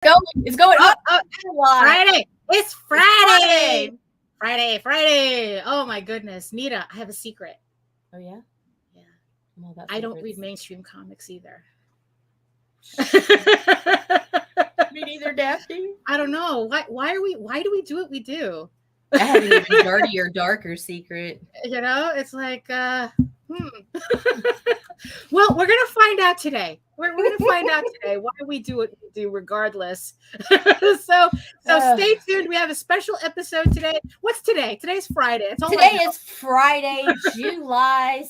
going. It's going up. Friday. It's Friday. Friday. Oh my goodness. Nita, I have a secret. Oh yeah? Yeah. Well, I don't read mainstream comics either. Me neither, Daphne. I don't know. Why do we do what we do? That had to be a dirty or darker secret. You know, it's like Well, we're gonna find out today. We're gonna find out today why we do what we do, regardless. So stay tuned. We have a special episode today. What's today? Today's Friday. Today is Friday, July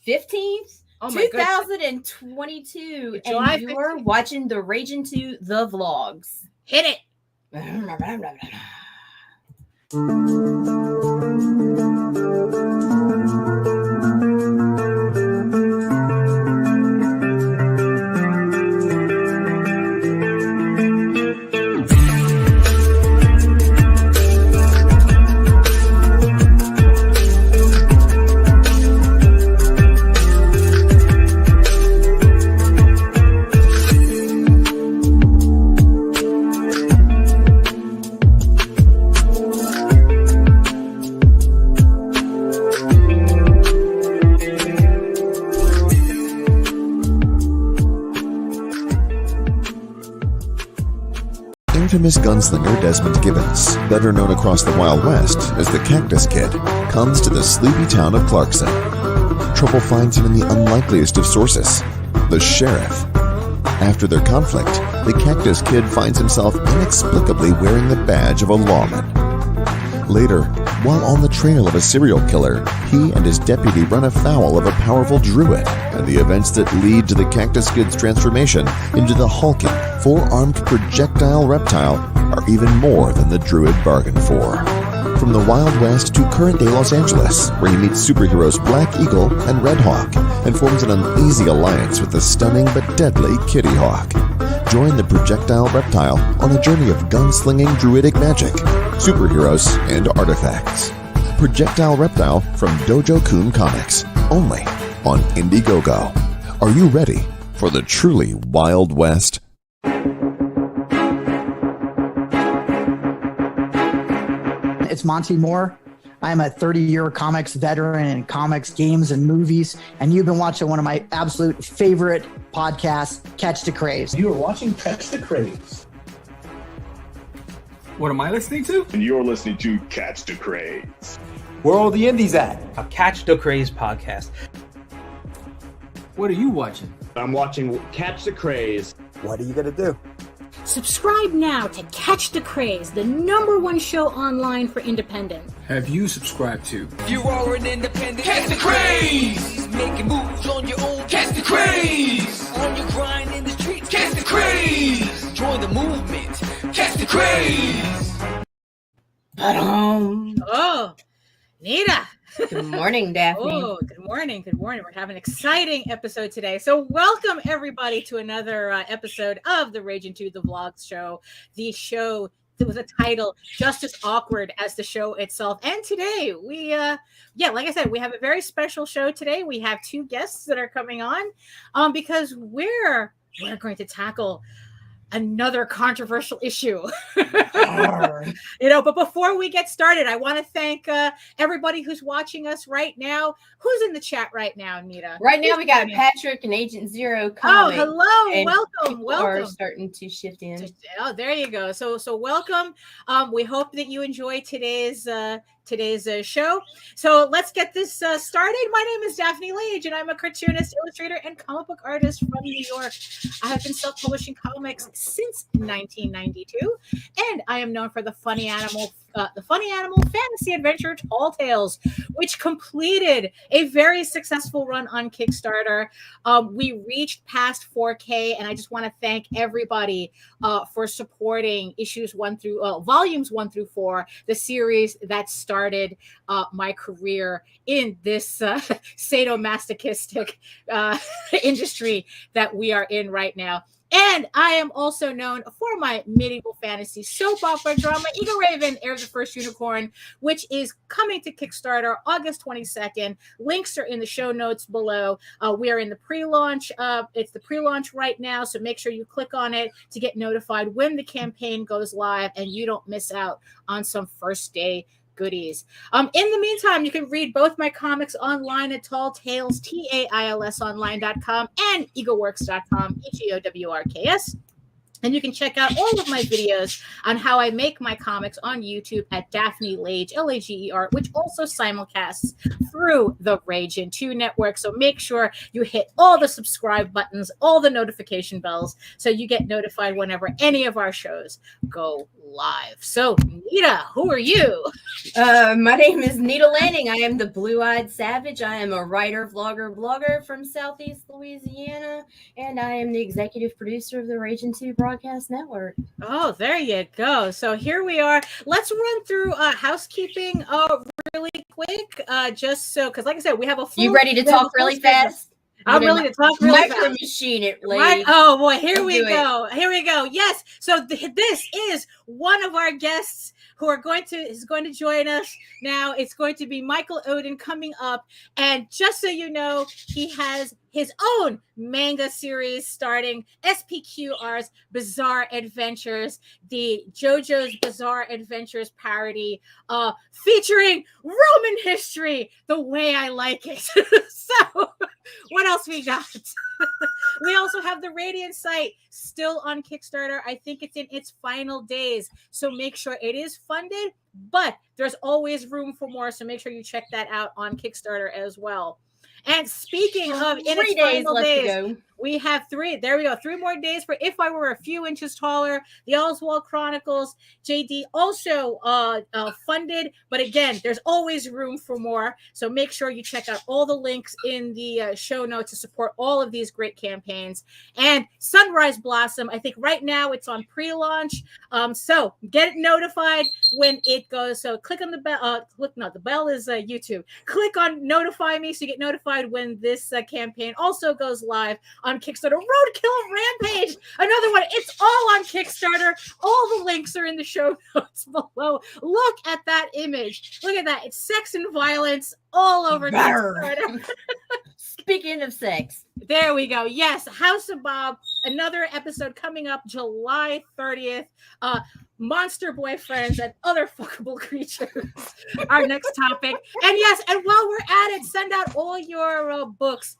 15th, 2022. July and you're 15th. Watching the Ragin 2 the vlogs. Hit it. Infamous gunslinger Desmond Gibbons, better known across the Wild West as the Cactus Kid, comes to the sleepy town of Clarkson. Trouble finds him in the unlikeliest of sources, the sheriff. After their conflict, the Cactus Kid finds himself inexplicably wearing the badge of a lawman. Later, while on the trail of a serial killer, he and his deputy run afoul of a powerful druid, and the events that lead to the Cactus Kid's transformation into the hulking, four-armed projectile reptile are even more than the druid bargained for. From the Wild West to current-day Los Angeles, where he meets superheroes Black Eagle and Red Hawk, and forms an uneasy alliance with the stunning but deadly Kitty Hawk. Join the projectile reptile on a journey of gunslinging druidic magic, superheroes, and artifacts. Projectile Reptile from Dojo-kun Comics, only on Indiegogo. Are you ready for the truly Wild West? It's Monty Moore. I'm a 30-year comics veteran in comics, games, and movies, and you've been watching one of my absolute favorite podcasts, Catch the Craze. You are watching Catch the Craze. What am I listening to? And you're listening to Catch the Craze. Where are all the indies at? A Catch the Craze podcast. What are you watching? I'm watching Catch the Craze. What are you going to do? Subscribe now to Catch the Craze, the #1 show online for independent. Have you subscribed to? You are an independent. Catch the craze. Making moves on your own. Catch the craze. On your grind in the streets. Catch the craze. Join the movement. Catch the craze. Oh, Nita. Good morning, Daphne. Oh, good morning. We're having an exciting episode today. So welcome everybody to another episode of the Ragin 2 the Vlogs show. The show that was a title just as awkward as the show itself. And today we, like I said, we have a very special show today. We have two guests that are coming on because we're going to tackle another controversial issue. But before we get started, I want to thank everybody who's watching us right now. Who's in the chat right now, Nita? Right now we got Patrick and Agent Zero coming. Oh, hello. And welcome. Are starting to shift in. Oh, there you go. So welcome. We hope that you enjoy today's show. So let's get this started. My name is Daphne Lage, and I'm a cartoonist, illustrator, and comic book artist from New York. I have been self-publishing comics since 1992, and I am known for the funny animal fantasy adventure Tall Tales, which completed a very successful run on Kickstarter. We reached past 4K, and I just want to thank everybody for supporting volumes 1 through 4, the series that started my career in this sadomasochistic industry that we are in right now. And I am also known for my medieval fantasy soap opera drama, Eagle Raven, Heir of the First Unicorn, which is coming to Kickstarter August 22nd. Links are in the show notes below. We are in the pre-launch. It's the pre-launch right now, so make sure you click on it to get notified when the campaign goes live and you don't miss out on some first day goodies. In the meantime, you can read both my comics online at Tall Tales, TAILSonline.com and eagleworks.com, EGOWRKS. And you can check out all of my videos on how I make my comics on YouTube at Daphne Lage, Lager, which also simulcasts through the Ragin 2 network. So make sure you hit all the subscribe buttons, all the notification bells, so you get notified whenever any of our shows go live. So, Nita, who are you? My name is Nita Lanning. I am the Blue-Eyed Savage. I am a writer, vlogger, blogger from Southeast Louisiana, and I am the executive producer of the Ragin 2 Broadcast Network. Oh, there you go. So here we are. Let's run through housekeeping really quick, just so, because like I said, we have a full... You ready to talk really fast? I'm ready to talk really fast. Micro machine it, Right? Oh boy, here we go. Here we go. Yes. So this is one of our guests who is going to join us now. It's going to be Michael Odin coming up, and just so you know, he has his own manga series starting, SPQR's Bizarre Adventures, the JoJo's Bizarre Adventures parody, featuring Roman history the way I like it. So, what else we got? We also have the Radiant site still on Kickstarter. I think it's in its final days, so make sure it is funded, but there's always room for more, so make sure you check that out on Kickstarter as well. And speaking of in its final days, we have three more days for If I Were a Few Inches Taller, the Oswald Chronicles. JD also funded, but again, there's always room for more. So make sure you check out all the links in the show notes to support all of these great campaigns. And Sunrise Blossom, I think right now it's on pre-launch. So get notified when it goes. So click on the bell. The bell is YouTube. Click on notify me so you get notified when this campaign also goes live on Kickstarter. Roadkill Rampage, another one. It's all on Kickstarter. All the links are in the show notes below. Look at that image. Look at that. It's sex and violence all over Kickstarter. Speaking of sex, there we go. Yes, House of Bob, another episode coming up July 30th. Monster boyfriends and other fuckable creatures. Our next topic. And yes, and while we're at it, send out all your books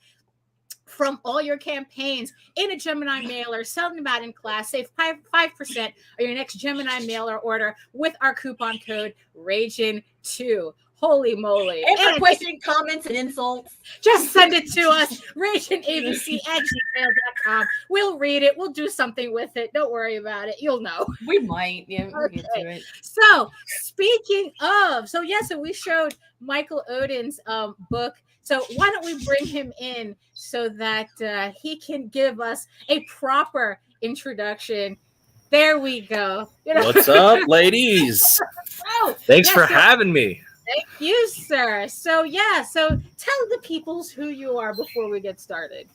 from all your campaigns in a Gemini mailer. Sell them out in class. Save 5% on your next Gemini mailer order with our coupon code RAGIN2. Holy moly. And for questions, comments, and insults, just send it to us, raginabc@gmail.com. We'll read it. We'll do something with it. Don't worry about it. You'll know. We might. Yeah, we'll get to it. So, speaking of, so we showed Michael Odin's book. So why don't we bring him in so that he can give us a proper introduction. There we go. What's up, ladies? Thanks for having me. Thank you, sir. So tell the peoples who you are before we get started.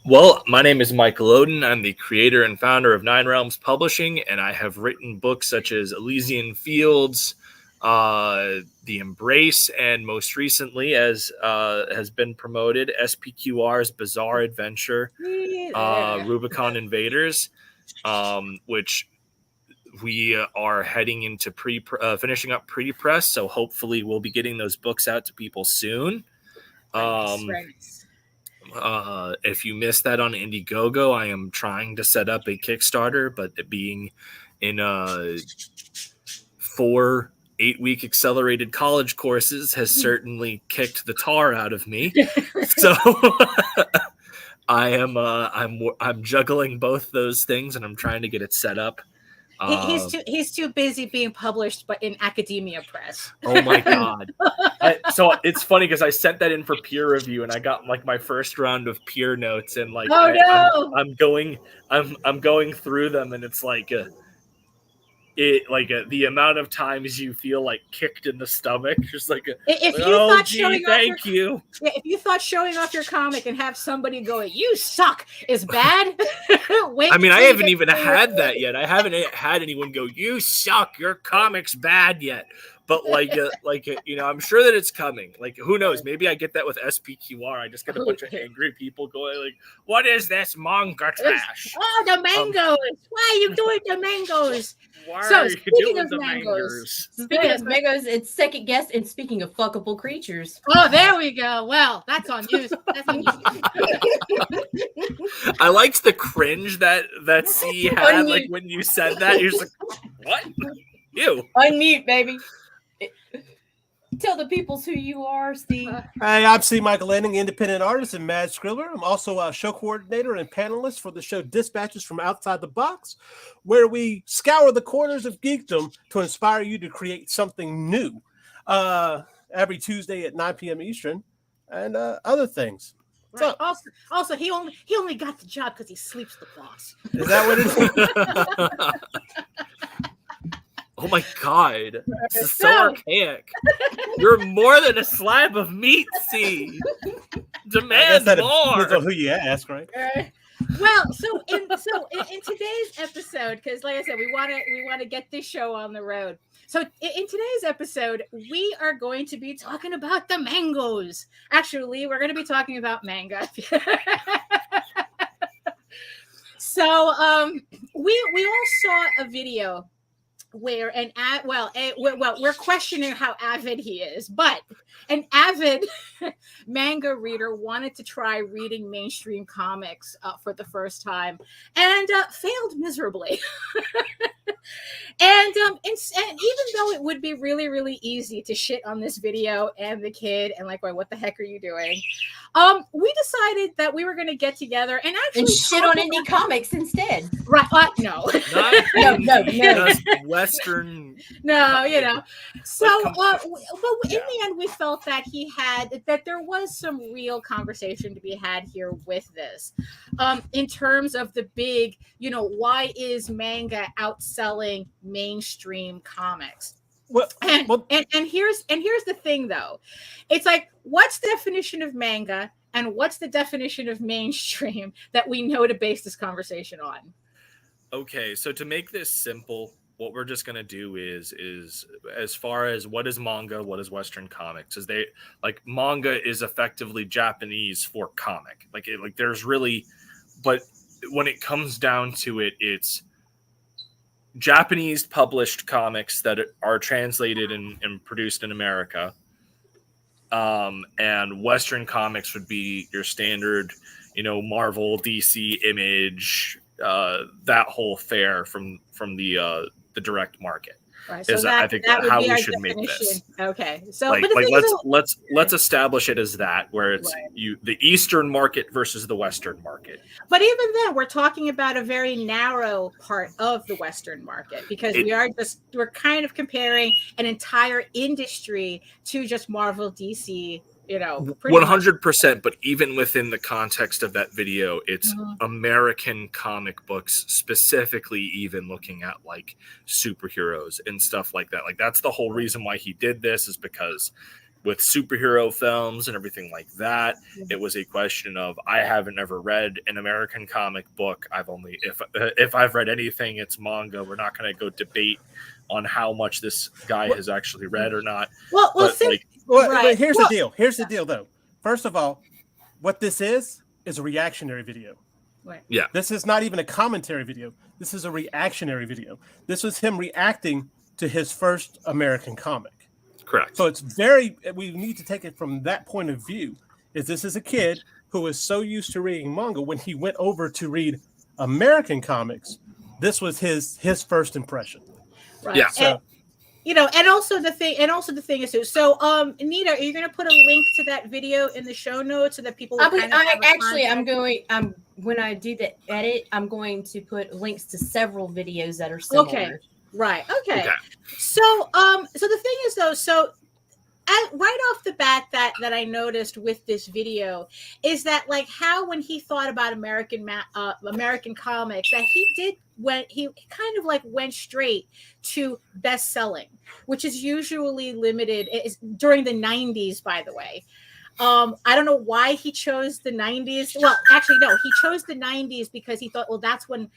Well, my name is Michael Odin. I'm the creator and founder of Nine Realms Publishing, and I have written books such as Elysian Fields, The Embrace, and most recently, as has been promoted, SPQR's Bizarre Adventure, Rubicon Invaders, which we are heading into finishing up pre-press, so hopefully we'll be getting those books out to people soon. If you missed that on Indiegogo, I am trying to set up a Kickstarter, but being in 4 8-week accelerated college courses has certainly kicked the tar out of me. So I'm juggling both those things, and I'm trying to get it set up. He's too busy being published, but in academia press. Oh my god! So it's funny because I sent that in for peer review, and I got like my first round of peer notes, and like I'm going through them, and it's like the amount of times you feel like kicked in the stomach, just like if you oh, thought gee, showing thank off you. If you thought showing off your comic and have somebody go, "You suck," is bad. I mean, I haven't even had that yet. I haven't had anyone go, "You suck, your comic's bad" yet. But I'm sure that it's coming. Like, who knows? Maybe I get that with SPQR. I just get a bunch of angry people going like, "What is this manga trash?" Oh, the mangoes! Why are you doing the mangoes? Why are you doing the mangoes? Speaking of mangoes, it's second guess. And speaking of fuckable creatures, oh, there we go. Well, that's on you. That's on you. I liked the cringe that C had. Like when you said that, you're just like, "What? You unmute, baby." Tell the peoples who you are, Steve. Hey, I'm C. Michael Lanning, independent artist and mad scribbler. I'm also a show coordinator and panelist for the show Dispatches from Outside the Box, where we scour the corners of geekdom to inspire you to create something new every Tuesday at 9 p.m. Eastern and other things. Right. Also, he only got the job because he sleeps the boss. Is that what it is? Oh my God, this is so archaic. You're more than a slab of meat, C. Demand more. Depends on who you ask, right? Well, so in today's episode, because like I said, we want to get this show on the road. So in today's episode, we are going to be talking about the mangoes. Actually, we're going to be talking about manga. So we all saw a video where we're questioning how avid he is, but an avid manga reader wanted to try reading mainstream comics for the first time and failed miserably. And even though it would be really, really easy to shit on this video and the kid and like, what the heck are you doing? We decided that we were going to get together and actually shit on indie comics instead. Right? No. No. Western. No, So, but in the end, we felt that there was some real conversation to be had here with this, in terms of the big, why is manga outselling mainstream comics? And here's the thing though, it's like, what's the definition of manga and what's the definition of mainstream that we know to base this conversation on? Okay, so to make this simple, what we're just going to do is as far as what is manga, what is Western comics, is they like manga is effectively Japanese for comic. There's really, but when it comes down to it, it's Japanese published comics that are translated and produced in America. And Western comics would be your standard, Marvel, DC, Image, that whole fare from the direct market. Right, so I think how we should make this. Okay, so let's establish it as that, where it's the Eastern market versus the Western market. But even then, we're talking about a very narrow part of the Western market because we're kind of comparing an entire industry to just Marvel, DC. 100%, but even within the context of that video, it's American comic books, specifically even looking at like superheroes and stuff like that. Like that's the whole reason why he did this, is because with superhero films and everything like that, it was a question of, I haven't ever read an American comic book. I've only, if I've read anything, it's manga. We're not going to go debate on how much this guy has actually read or not. Here's the deal. Here's the deal, though. First of all, what this is a reactionary video. Right. Yeah. This is not even a commentary video. This is a reactionary video. This was him reacting to his first American comic. Correct. So we need to take it from that point of view. This is a kid who was so used to reading manga, when he went over to read American comics, this was his first impression. Right. Yeah. So, and also the thing is too. So, Nita, are you going to put a link to that video in the show notes so that people? I'm when I do the edit, I'm going to put links to several videos that are similar. Okay. Right. Okay. So the thing is though, so right off the bat that I noticed with this video is that like how when he thought about American comics that he kind of like went straight to best selling, which is usually limited during the 90s, by the way. I don't know why he chose the 90s. Well, actually, no, he chose the 90s because he thought, well, that's when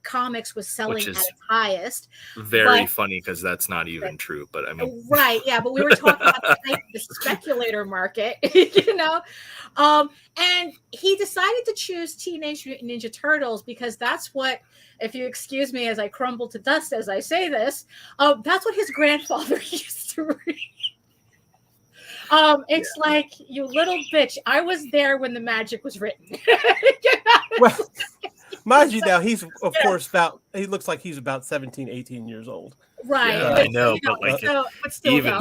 comics was selling at its highest. Very funny because that's not even true. But I mean, right, yeah. But we were talking about the speculator market, and he decided to choose Teenage Mutant Ninja Turtles because that's what, if you excuse me as I crumble to dust as I say this, that's what his grandfather used to read. It's like, you little bitch, I was there when the magic was written. Well, mind you now, he's of course he looks like he's about 17, 18 years old. Right. Yeah, I know, but like even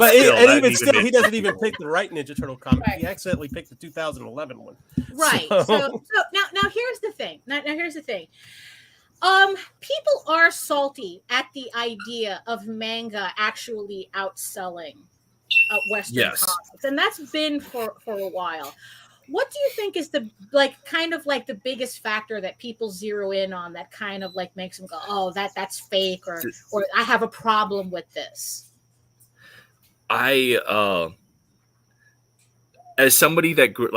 still, he doesn't even pick the right Ninja Turtle comic. Right. He accidentally picked the 2011 one. Right. So now here's the thing. Now here's the thing. People are salty at the idea of manga actually outselling Western comics, and that's been for a while. What do you think is the the biggest factor that people zero in on that kind of like makes them go, oh, that's fake, or I have a problem with this? As somebody that grew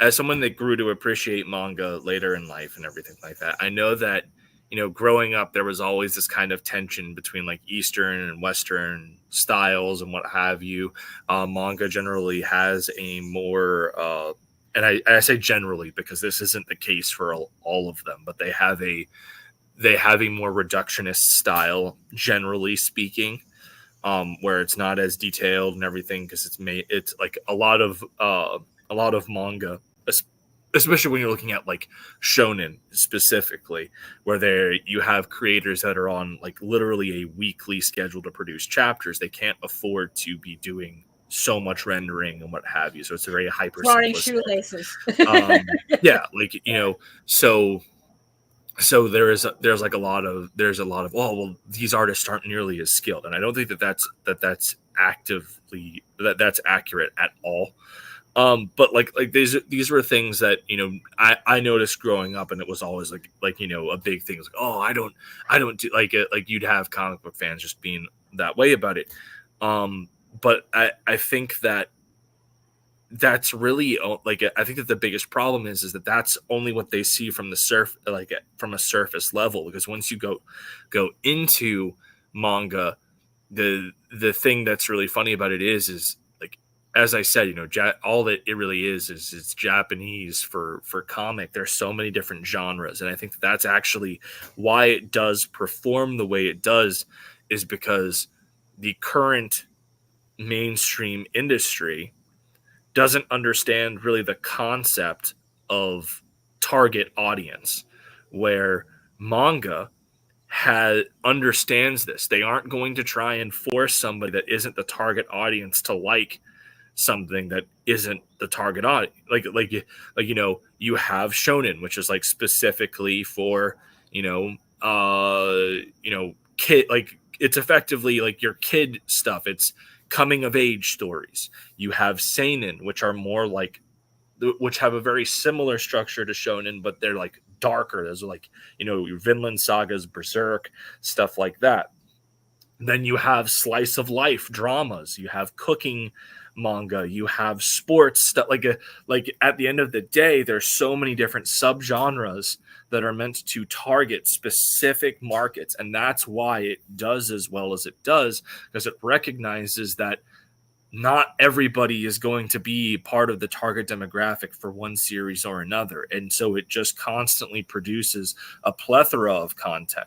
as someone that grew to appreciate manga later in life and everything like that, I know that, you know, growing up, there was always this kind of tension between like Eastern and Western styles and what have you. Manga generally has a more, and I say generally because this isn't the case for all of them, but they have a more reductionist style, generally speaking, where it's not as detailed and everything because it's like a lot of manga, especially when you're looking at like shonen specifically, where you have creators that are on like literally a weekly schedule to produce chapters. They can't afford to be doing so much rendering and what have you. So it's a very hyper shoelaces. Yeah, like, you know, so there's like a lot of well, these artists aren't nearly as skilled, and I don't think that's accurate at all. But like these were things that, you know, I noticed growing up, and it was always like you know, a big thing. It's like, oh, I don't do like you'd have comic book fans just being that way about it. But I think that's really like, I think that the biggest problem is that that's only what they see from the from a surface level, because once you go into manga, the thing that's really funny about it is like, as I said, you know, all that it really is it's Japanese for comic. There's so many different genres, and I think that's actually why it does perform the way it does, is because the current mainstream industry doesn't understand really the concept of target audience, where manga understands this. They aren't going to try and force somebody that isn't the target audience to like something that isn't the target audience. Like you know, you have shonen, which is like specifically for, you know, kid, like it's effectively like your kid stuff. It's coming of age stories. You have seinen, which are more like, which have a very similar structure to shonen, but they're like darker. There's like, you know, your Vinland Sagas, Berserk, stuff like that. Then you have slice of life dramas. You have cooking manga. You have sports stuff. Like at the end of the day, there's so many different subgenres that are meant to target specific markets, and that's why it does as well as it does, because it recognizes that not everybody is going to be part of the target demographic for one series or another, and so it just constantly produces a plethora of content.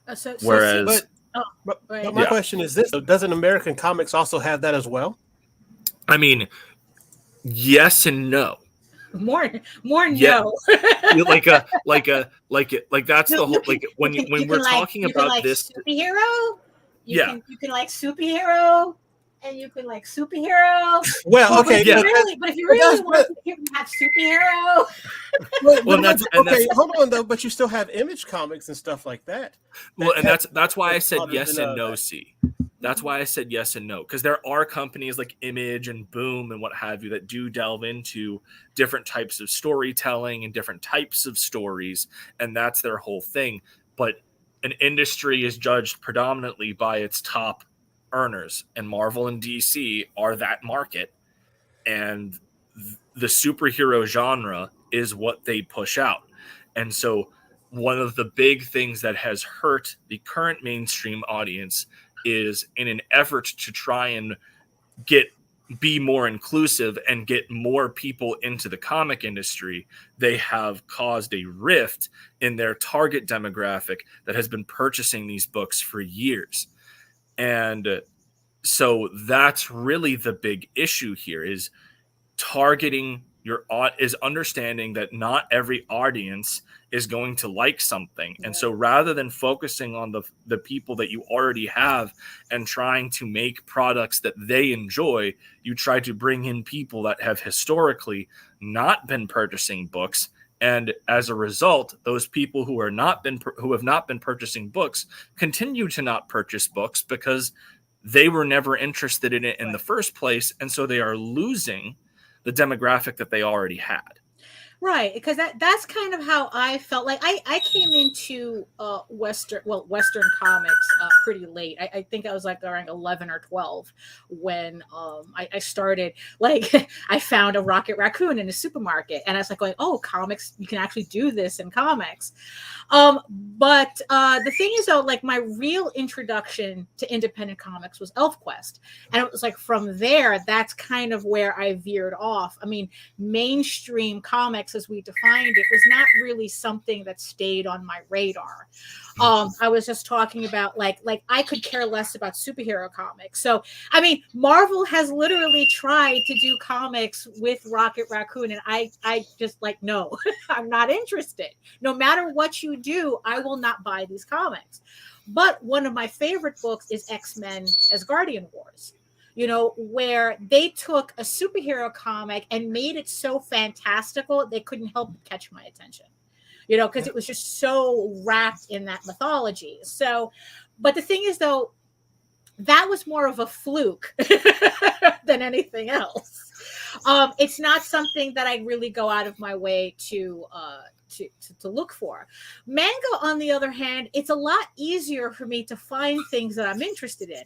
But my question is this: doesn't American comics also have that as well? I mean, yes and no. More yeah. no. like that's the whole, like when we're talking about this superhero. You can like superhero, and you can like superhero. Well, okay, but if you really want to have superhero, hold on though. But you still have Image Comics and stuff like that. Well, and that's why I said yes and no. That's why I said yes and no, because there are companies like Image and Boom and what have you that do delve into different types of storytelling and different types of stories, and that's their whole thing. But an industry is judged predominantly by its top earners, and Marvel and DC are that market, and the superhero genre is what they push out. And so one of the big things that has hurt the current mainstream audience is, in an effort to try and be more inclusive and get more people into the comic industry, they have caused a rift in their target demographic that has been purchasing these books for years. And so that's really the big issue here, is targeting is understanding that not every audience is going to like something. And so rather than focusing on the people that you already have and trying to make products that they enjoy, you try to bring in people that have historically not been purchasing books. And as a result, those people who have not been purchasing books continue to not purchase books because they were never interested in it in the first place. And so they are losing the demographic that they already had. Right, because that's kind of how I felt. Like I came into Western comics pretty late. I think I was like around 11 or 12 when I started. Like I found a Rocket Raccoon in a supermarket, and I was like going, "Oh, comics! You can actually do this in comics." But the thing is, though, like my real introduction to independent comics was ElfQuest, and it was like from there, that's kind of where I veered off. I mean, mainstream comics, as we defined it, was not really something that stayed on my radar. I was just talking about like I could care less about superhero comics. So I mean, Marvel has literally tried to do comics with Rocket Raccoon, and I just like, no, I'm not interested. No matter what you do, I will not buy these comics. But one of my favorite books is X-Men Asgardian Wars, you know, where they took a superhero comic and made it so fantastical they couldn't help but catch my attention, you know, because it was just so wrapped in that mythology. So, but the thing is, though, that was more of a fluke than anything else. It's not something that I really go out of my way to look for. Manga, on the other hand, it's a lot easier for me to find things that I'm interested in.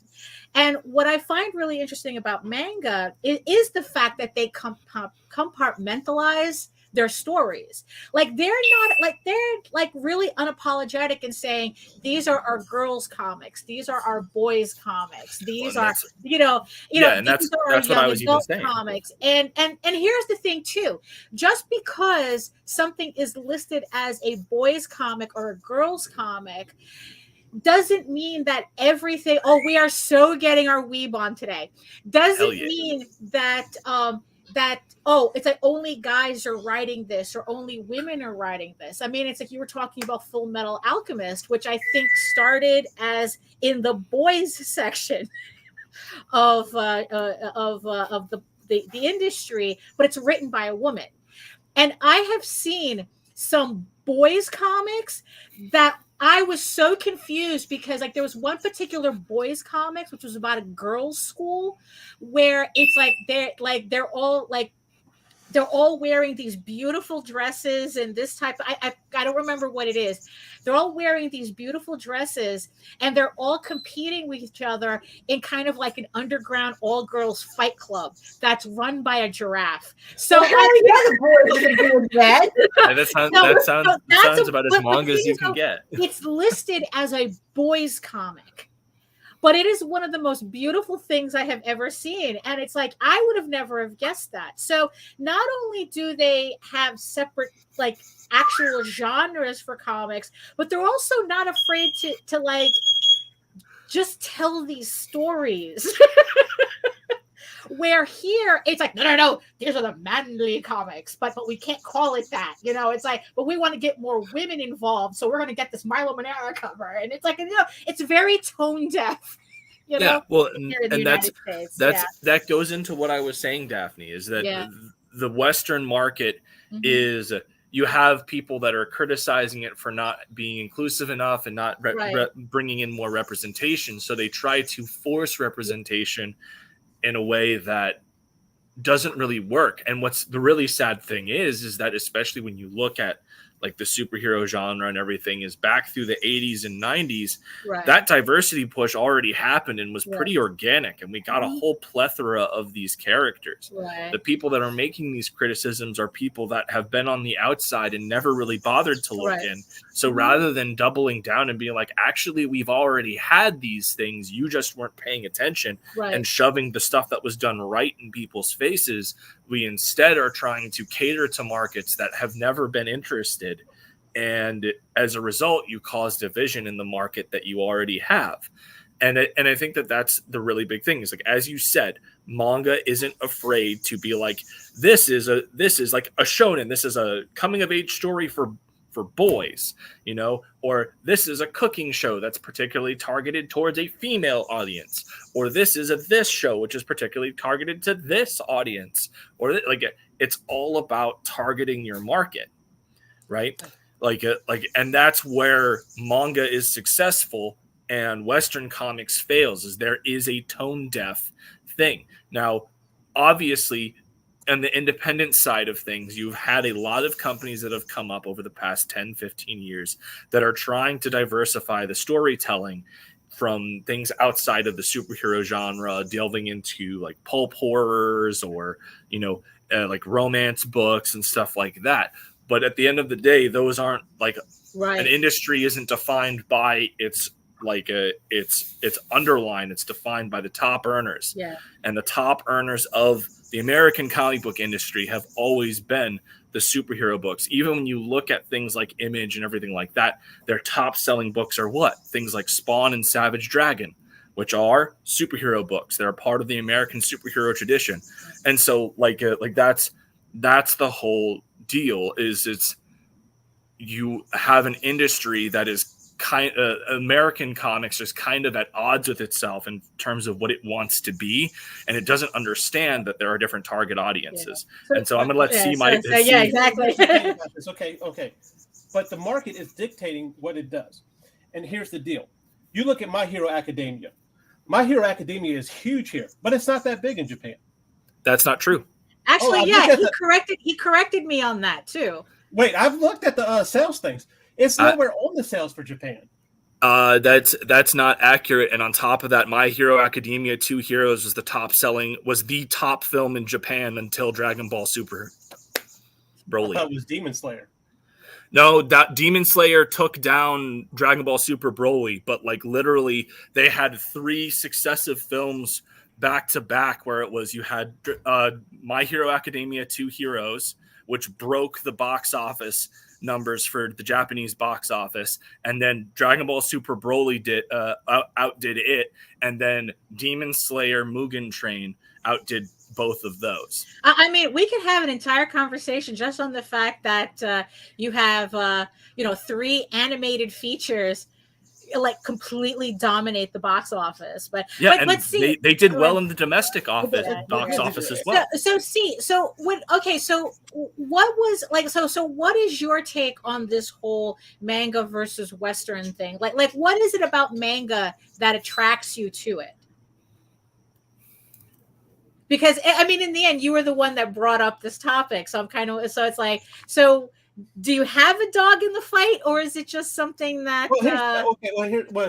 And what I find really interesting about manga is the fact that they compartmentalize their stories. Like they're really unapologetic in saying these are our girls comics, these are our boys comics, these are and that's what I was even saying. Comics. And here's the thing too, just because something is listed as a boys comic or a girls comic doesn't mean that everything, we are so getting our weeb on today, doesn't mean that it's like only guys are writing this or only women are writing this. I mean, it's like you were talking about Full Metal Alchemist, which I think started as in the boys section of the industry, but it's written by a woman. And I have seen some boys comics that I was so confused because like there was one particular boys comics which was about a girls' school where it's like they're all wearing these beautiful dresses and this type of, I don't remember what it is. They're all wearing these beautiful dresses and they're all competing with each other in kind of like an underground all girls fight club that's run by a giraffe. So that sounds about as manga as you can get. It's listed as a boys comic, but it is one of the most beautiful things I have ever seen. And it's like, I would have never have guessed that. So not only do they have separate, like actual genres for comics, but they're also not afraid to like, just tell these stories. Where here it's like, no, these are the manly comics, but we can't call it that. You know, it's like, but we want to get more women involved, so we're going to get this Milo Manara cover, and it's like, it's very tone deaf. Well, and that goes into what I was saying, Daphne, is that the Western market is you have people that are criticizing it for not being inclusive enough and not bringing in more representation. So they try to force representation in a way that doesn't really work. And what's the really sad thing is that especially when you look at like the superhero genre and everything is back through the 80s and 90s, that diversity push already happened and was pretty organic. And we got a whole plethora of these characters. The people that are making these criticisms are people that have been on the outside and never really bothered to look in. So rather than doubling down and being like, actually, we've already had these things, you just weren't paying attention and shoving the stuff that was done right in people's faces, we instead are trying to cater to markets that have never been interested. And as a result, you cause division in the market that you already have. And I think that that's the really big thing is like, as you said, manga isn't afraid to be like, this is like a shonen. This is a coming of age story for boys, you know, or this is a cooking show that's particularly targeted towards a female audience, or this is this show which is particularly targeted to this audience, or like it's all about targeting your market, right? And that's where manga is successful and Western comics fails, is there is a tone deaf thing. Now, obviously, on the independent side of things, you've had a lot of companies that have come up over the past 10, 15 years that are trying to diversify the storytelling from things outside of the superhero genre, delving into like pulp horrors or, you know, like romance books and stuff like that. But at the end of the day, those aren't like an industry isn't defined by its underline. It's defined by the top earners. And the top earners of the American comic book industry have always been the superhero books. Even when you look at things like Image and everything like that, their top selling books are what? Things like Spawn and Savage Dragon, which are superhero books. They're a part of the American superhero tradition. And so that's the whole deal is you have an industry that is American comics is kind of at odds with itself in terms of what it wants to be, and it doesn't understand that there are different target audiences. And so I'm going to let exactly. Okay. But the market is dictating what it does. And here's the deal. You look at My Hero Academia. My Hero Academia is huge here, but it's not that big in Japan. That's not true. Actually, he corrected me on that too. Wait, I've looked at the sales things. It's nowhere on the sales for Japan. That's not accurate. And on top of that, My Hero Academia 2 Heroes was the top film in Japan until Dragon Ball Super Broly. I thought it was Demon Slayer. No, that Demon Slayer took down Dragon Ball Super Broly, but like literally they had 3 successive films back to back where it was you had My Hero Academia 2 Heroes, which broke the box office numbers for the Japanese box office, and then Dragon Ball Super Broly outdid it, and then Demon Slayer Mugen Train outdid both of those. I mean, we could have an entire conversation just on the fact that you have 3 animated features like completely dominate the box office, but let's see. They did well in the domestic box office as well. So what was like? So what is your take on this whole manga versus Western thing? Like what is it about manga that attracts you to it? Because I mean, in the end, you were the one that brought up this topic, so it's like do you have a dog in the fight, or is it just something that?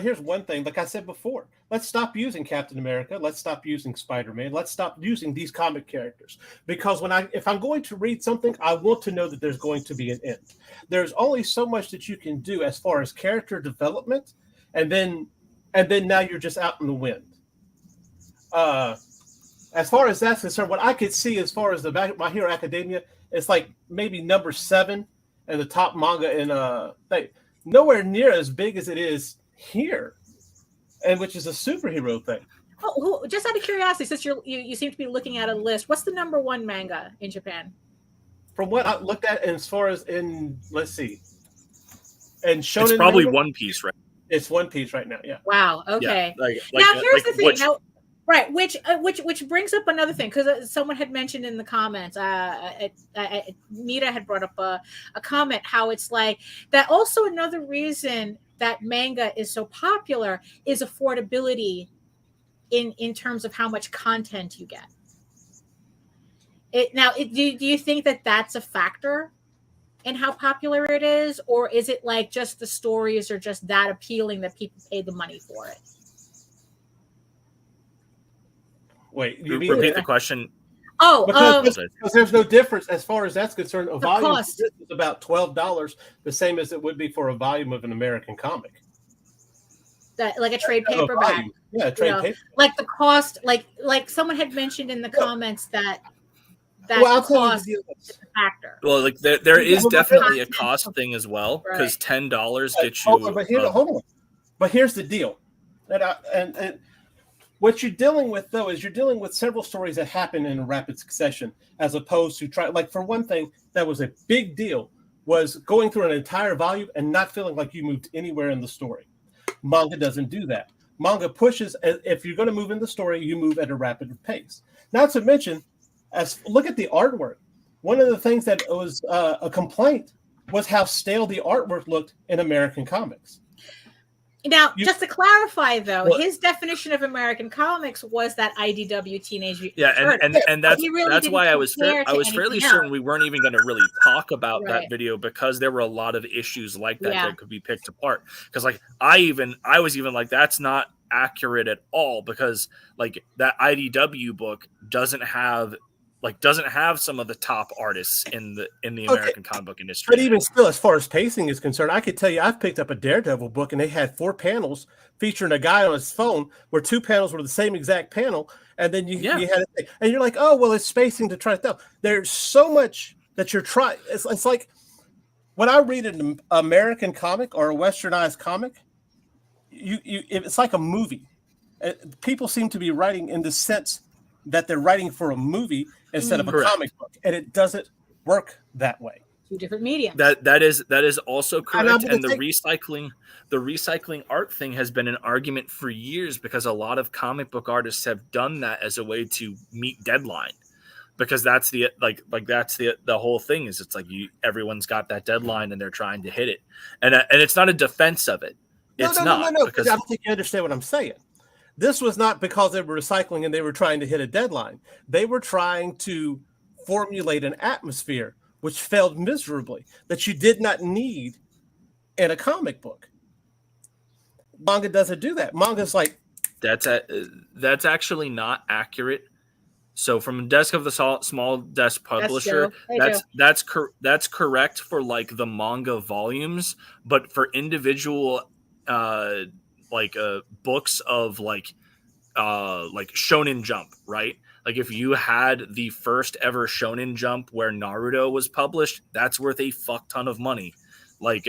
Here's one thing. Like I said before, let's stop using Captain America. Let's stop using Spider-Man. Let's stop using these comic characters, because if I'm going to read something, I want to know that there's going to be an end. There's only so much that you can do as far as character development, and then now you're just out in the wind. As far as that's concerned, what I could see as far as My Hero Academia, it's like maybe number 7 and the top manga in nowhere near as big as it is here, and which is a superhero thing. Oh, just out of curiosity, since you seem to be looking at a list, what's the number 1 manga in Japan? From what I looked at, as far as let's see, and shonen, it's probably manga, One Piece, right? It's One Piece right now. Yeah. Wow. Okay. Yeah, now here's the thing. Right, which brings up another thing, because someone had mentioned in the comments, Nita had brought up a comment how it's like that. Also, another reason that manga is so popular is affordability in terms of how much content you get. Do you think that that's a factor in how popular it is, or is it like just the stories are just that appealing that people pay the money for it? Wait, you repeat the question? Oh, because there's no difference as far as that's concerned. A volume is about $12, the same as it would be for a volume of an American comic. That like a trade paperback. Yeah, trade paper. Like the cost, like someone had mentioned in the comments that cost is a factor. Well, like there is definitely a cost thing as well, because $10 gets you. Hold on. But here's the deal, and what you're dealing with though is you're dealing with several stories that happen in a rapid succession, as opposed to for one thing that was a big deal was going through an entire volume and not feeling like you moved anywhere in the story. Manga doesn't do that. Manga pushes, if you're going to move in the story, you move at a rapid pace. Not to mention, look at the artwork. One of the things that was a complaint was how stale the artwork looked in American comics. Now, just to clarify, though, his definition of American comics was that IDW Teenage Mutant Ninja Turtles. and that's why I was fairly certain we weren't even going to really talk about that video, because there were a lot of issues like that could be picked apart. Because I was even like, that's not accurate at all, because like that IDW book doesn't have some of the top artists in the American comic book industry. But even still, as far as pacing is concerned, I could tell you I've picked up a Daredevil book and they had 4 panels featuring a guy on his phone where 2 panels were the same exact panel, and then you had it, and you're like, oh well, it's spacing to try to tell. There's so much that you're trying. It's like when I read an American comic or a westernized comic, it's like a movie. People seem to be writing in the sense that they're writing for a movie instead of a comic book, and it doesn't work that way. 2 different mediums. That is also correct. And the recycling art thing has been an argument for years, because a lot of comic book artists have done that as a way to meet deadline, because that's the whole thing is it's like everyone's got that deadline and they're trying to hit it, and it's not a defense of it. It's not. Because I don't think you understand what I'm saying. This was not because they were recycling and they were trying to hit a deadline. They were trying to formulate an atmosphere which failed miserably, that you did not need in a comic book. Manga doesn't do that. Manga's like... That's actually not accurate. So from Desk of the Small Desk Publisher, that's correct for like the manga volumes, but for individual books of like Shonen Jump, right? Like if you had the first ever Shonen Jump where Naruto was published, that's worth a fuck ton of money. Like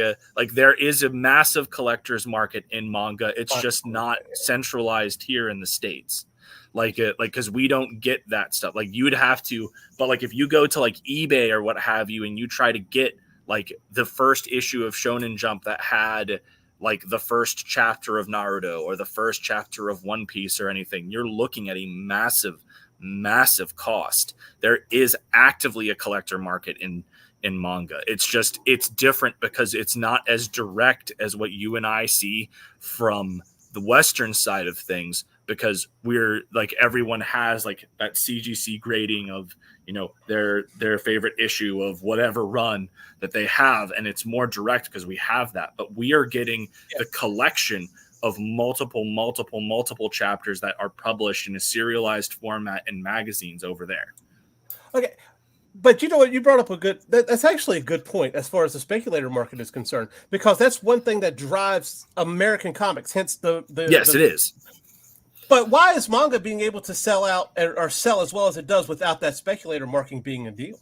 there is a massive collector's market in manga. It's just not centralized here in the States. Because we don't get that stuff. Like you would have to, but like if you go to like eBay or what have you, and you try to get like the first issue of Shonen Jump that had like the first chapter of Naruto or the first chapter of One Piece or anything, you're looking at a massive cost. There is actively a collector market in manga. It's different because it's not as direct as what you and I see from the Western side of things, because we're like, everyone has like that CGC grading of, their favorite issue of whatever run that they have. And it's more direct because we have that, but we are getting the collection of multiple chapters that are published in a serialized format in magazines over there. Okay. But you know what? You brought up that's actually a good point as far as the speculator market is concerned, because that's one thing that drives American comics. Hence it is. But why is manga being able to sell out or sell as well as it does without that speculator marking being a deal?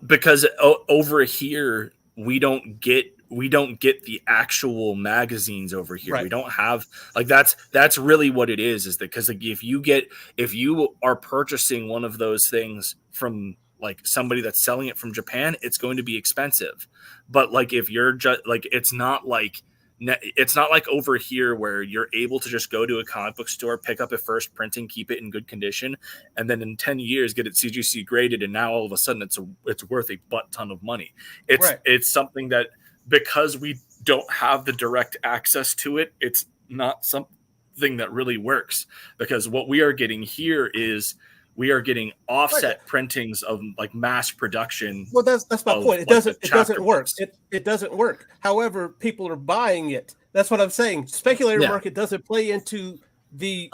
Because over here we don't get the actual magazines over here. Right. We don't have that's really what it is that because like if you are purchasing one of those things from like somebody that's selling it from Japan, it's going to be expensive. But like if you're just like, it's not like It's not like over here where you're able to just go to a comic book store, pick up a first printing, keep it in good condition, and then in 10 years get it CGC graded, and now all of a sudden it's worth a butt ton of money. It's something that, because we don't have the direct access to it, it's not something that really works, because what we are getting here is we are getting offset printings of like mass production. Well, that's my point. It doesn't work. Books. It doesn't work. However, people are buying it. That's what I'm saying. Speculator market doesn't play into the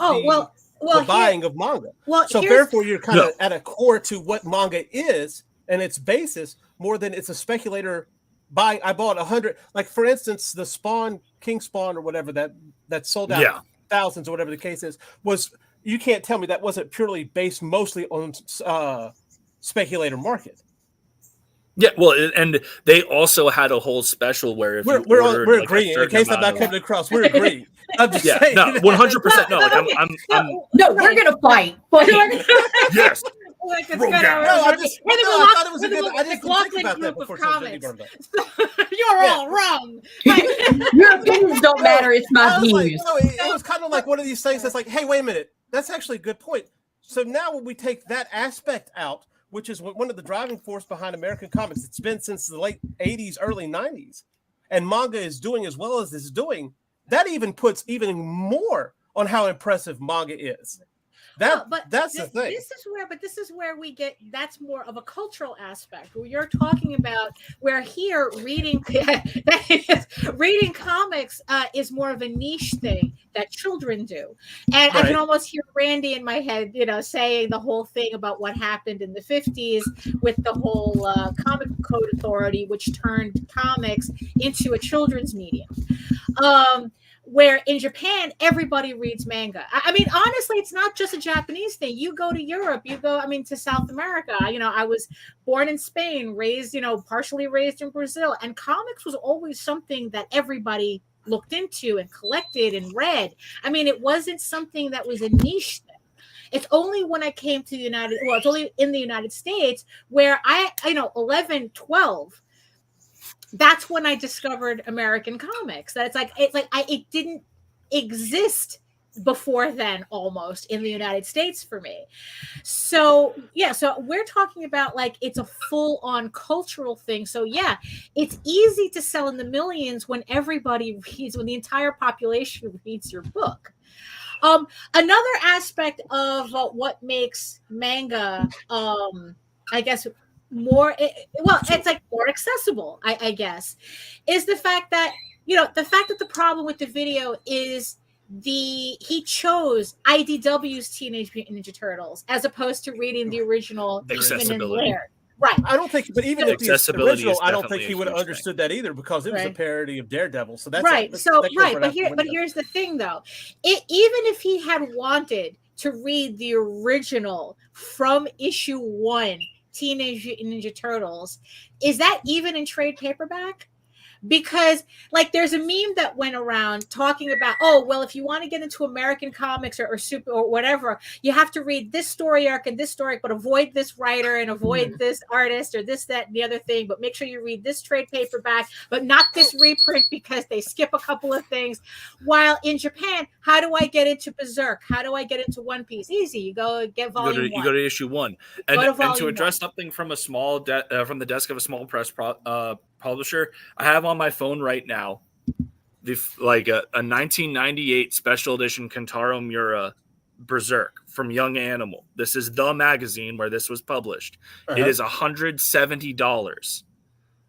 buying of manga. Well, so therefore, you're kind of at a core to what manga is and its basis more than it's a speculator buying. I bought 100. Like for instance, the Spawn, King Spawn, or whatever that sold out thousands or whatever the case is was. You can't tell me that wasn't purely based mostly on speculator market. Yeah, well, and they also had a whole special where if we're agreeing. In case I'm not coming across, we're agreeing. I'm just saying. No, 100%. No, like no, we're gonna fight. Yes. Like it's I thought it was a good. I just didn't think about that before. You're all wrong. Your opinions don't matter. It's my views. It was kind of like one of these things that's like, hey, wait a minute. That's actually a good point. So now when we take that aspect out, which is one of the driving force behind American comics, it's been since the late 80s, early 90s, and manga is doing as well as it's doing, that even puts even more on how impressive manga is. That's the thing. This is where we get, that's more of a cultural aspect where you're talking about where here reading comics is more of a niche thing that children do. And I can almost hear Randy in my head, saying the whole thing about what happened in the 50s with the whole comic code authority, which turned comics into a children's medium. Where in Japan, everybody reads manga. I mean, honestly, it's not just a Japanese thing. You go to Europe, to South America. I was born in Spain, partially raised in Brazil. And comics was always something that everybody looked into and collected and read. I mean, it wasn't something that was a niche thing. It's only when I came to it's only in the United States where 11, 12, that's when I discovered American comics. It didn't exist before then almost in the United States for me. So we're talking about it's a full on cultural thing. So it's easy to sell in the millions when everybody reads, when the entire population reads your book. Another aspect of what makes manga, I guess, it's more accessible, I guess, is the fact that the problem with the video is he chose IDW's Teenage Mutant Ninja Turtles as opposed to reading the original accessibility. Right. I don't think, but even if the original, I don't think he would have understood that either because it was a parody of Daredevil. So that's right. But here's the thing, though. Even if he had wanted to read the original from issue 1, Teenage Mutant Ninja Turtles, is that even in trade paperback? Because there's a meme that went around talking about, if you want to get into American comics or super or whatever, you have to read this story arc and this story arc, but avoid this writer and avoid this artist or this, that, and the other thing. But make sure you read this trade paperback, but not this reprint because they skip a couple of things. While in Japan, how do I get into Berserk? How do I get into One Piece? Easy. You go get volume 1. You go to issue 1. And to address something from a small from the desk of a small press publisher, I have on my phone right now a 1998 special edition Kentaro Miura Berserk from Young Animal. This is the magazine where this was published. It is $170.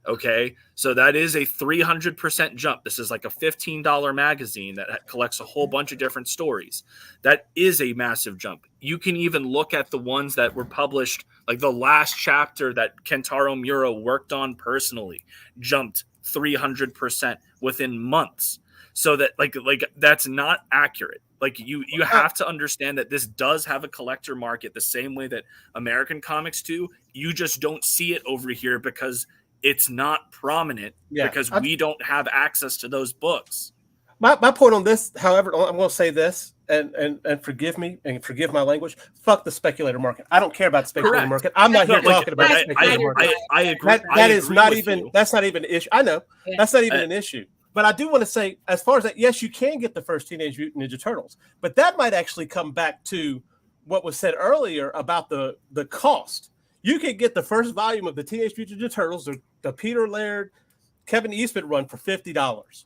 Okay, so that is a 300% jump. This is like a $15 magazine that collects a whole bunch of different stories. That is a massive jump. You can even look at the ones that were published, like the last chapter that Kentaro Miura worked on personally, jumped 300% within months. So that that's not accurate. You have to understand that this does have a collector market the same way that American comics do. You just don't see it over here because it's not prominent because we don't have access to those books. My point on this, however, I'm going to say this and forgive me and forgive my language. Fuck the speculator market. I don't care about the speculator market. I'm not here talking about the speculator market. I agree. That's not even an issue. I know that's not even an issue. But I do want to say, as far as that, yes, you can get the first Teenage Mutant Ninja Turtles, but that might actually come back to what was said earlier about the cost. You can get the first volume of the Teenage Mutant Ninja Turtles, the Peter Laird, Kevin Eastman run for $50. $50.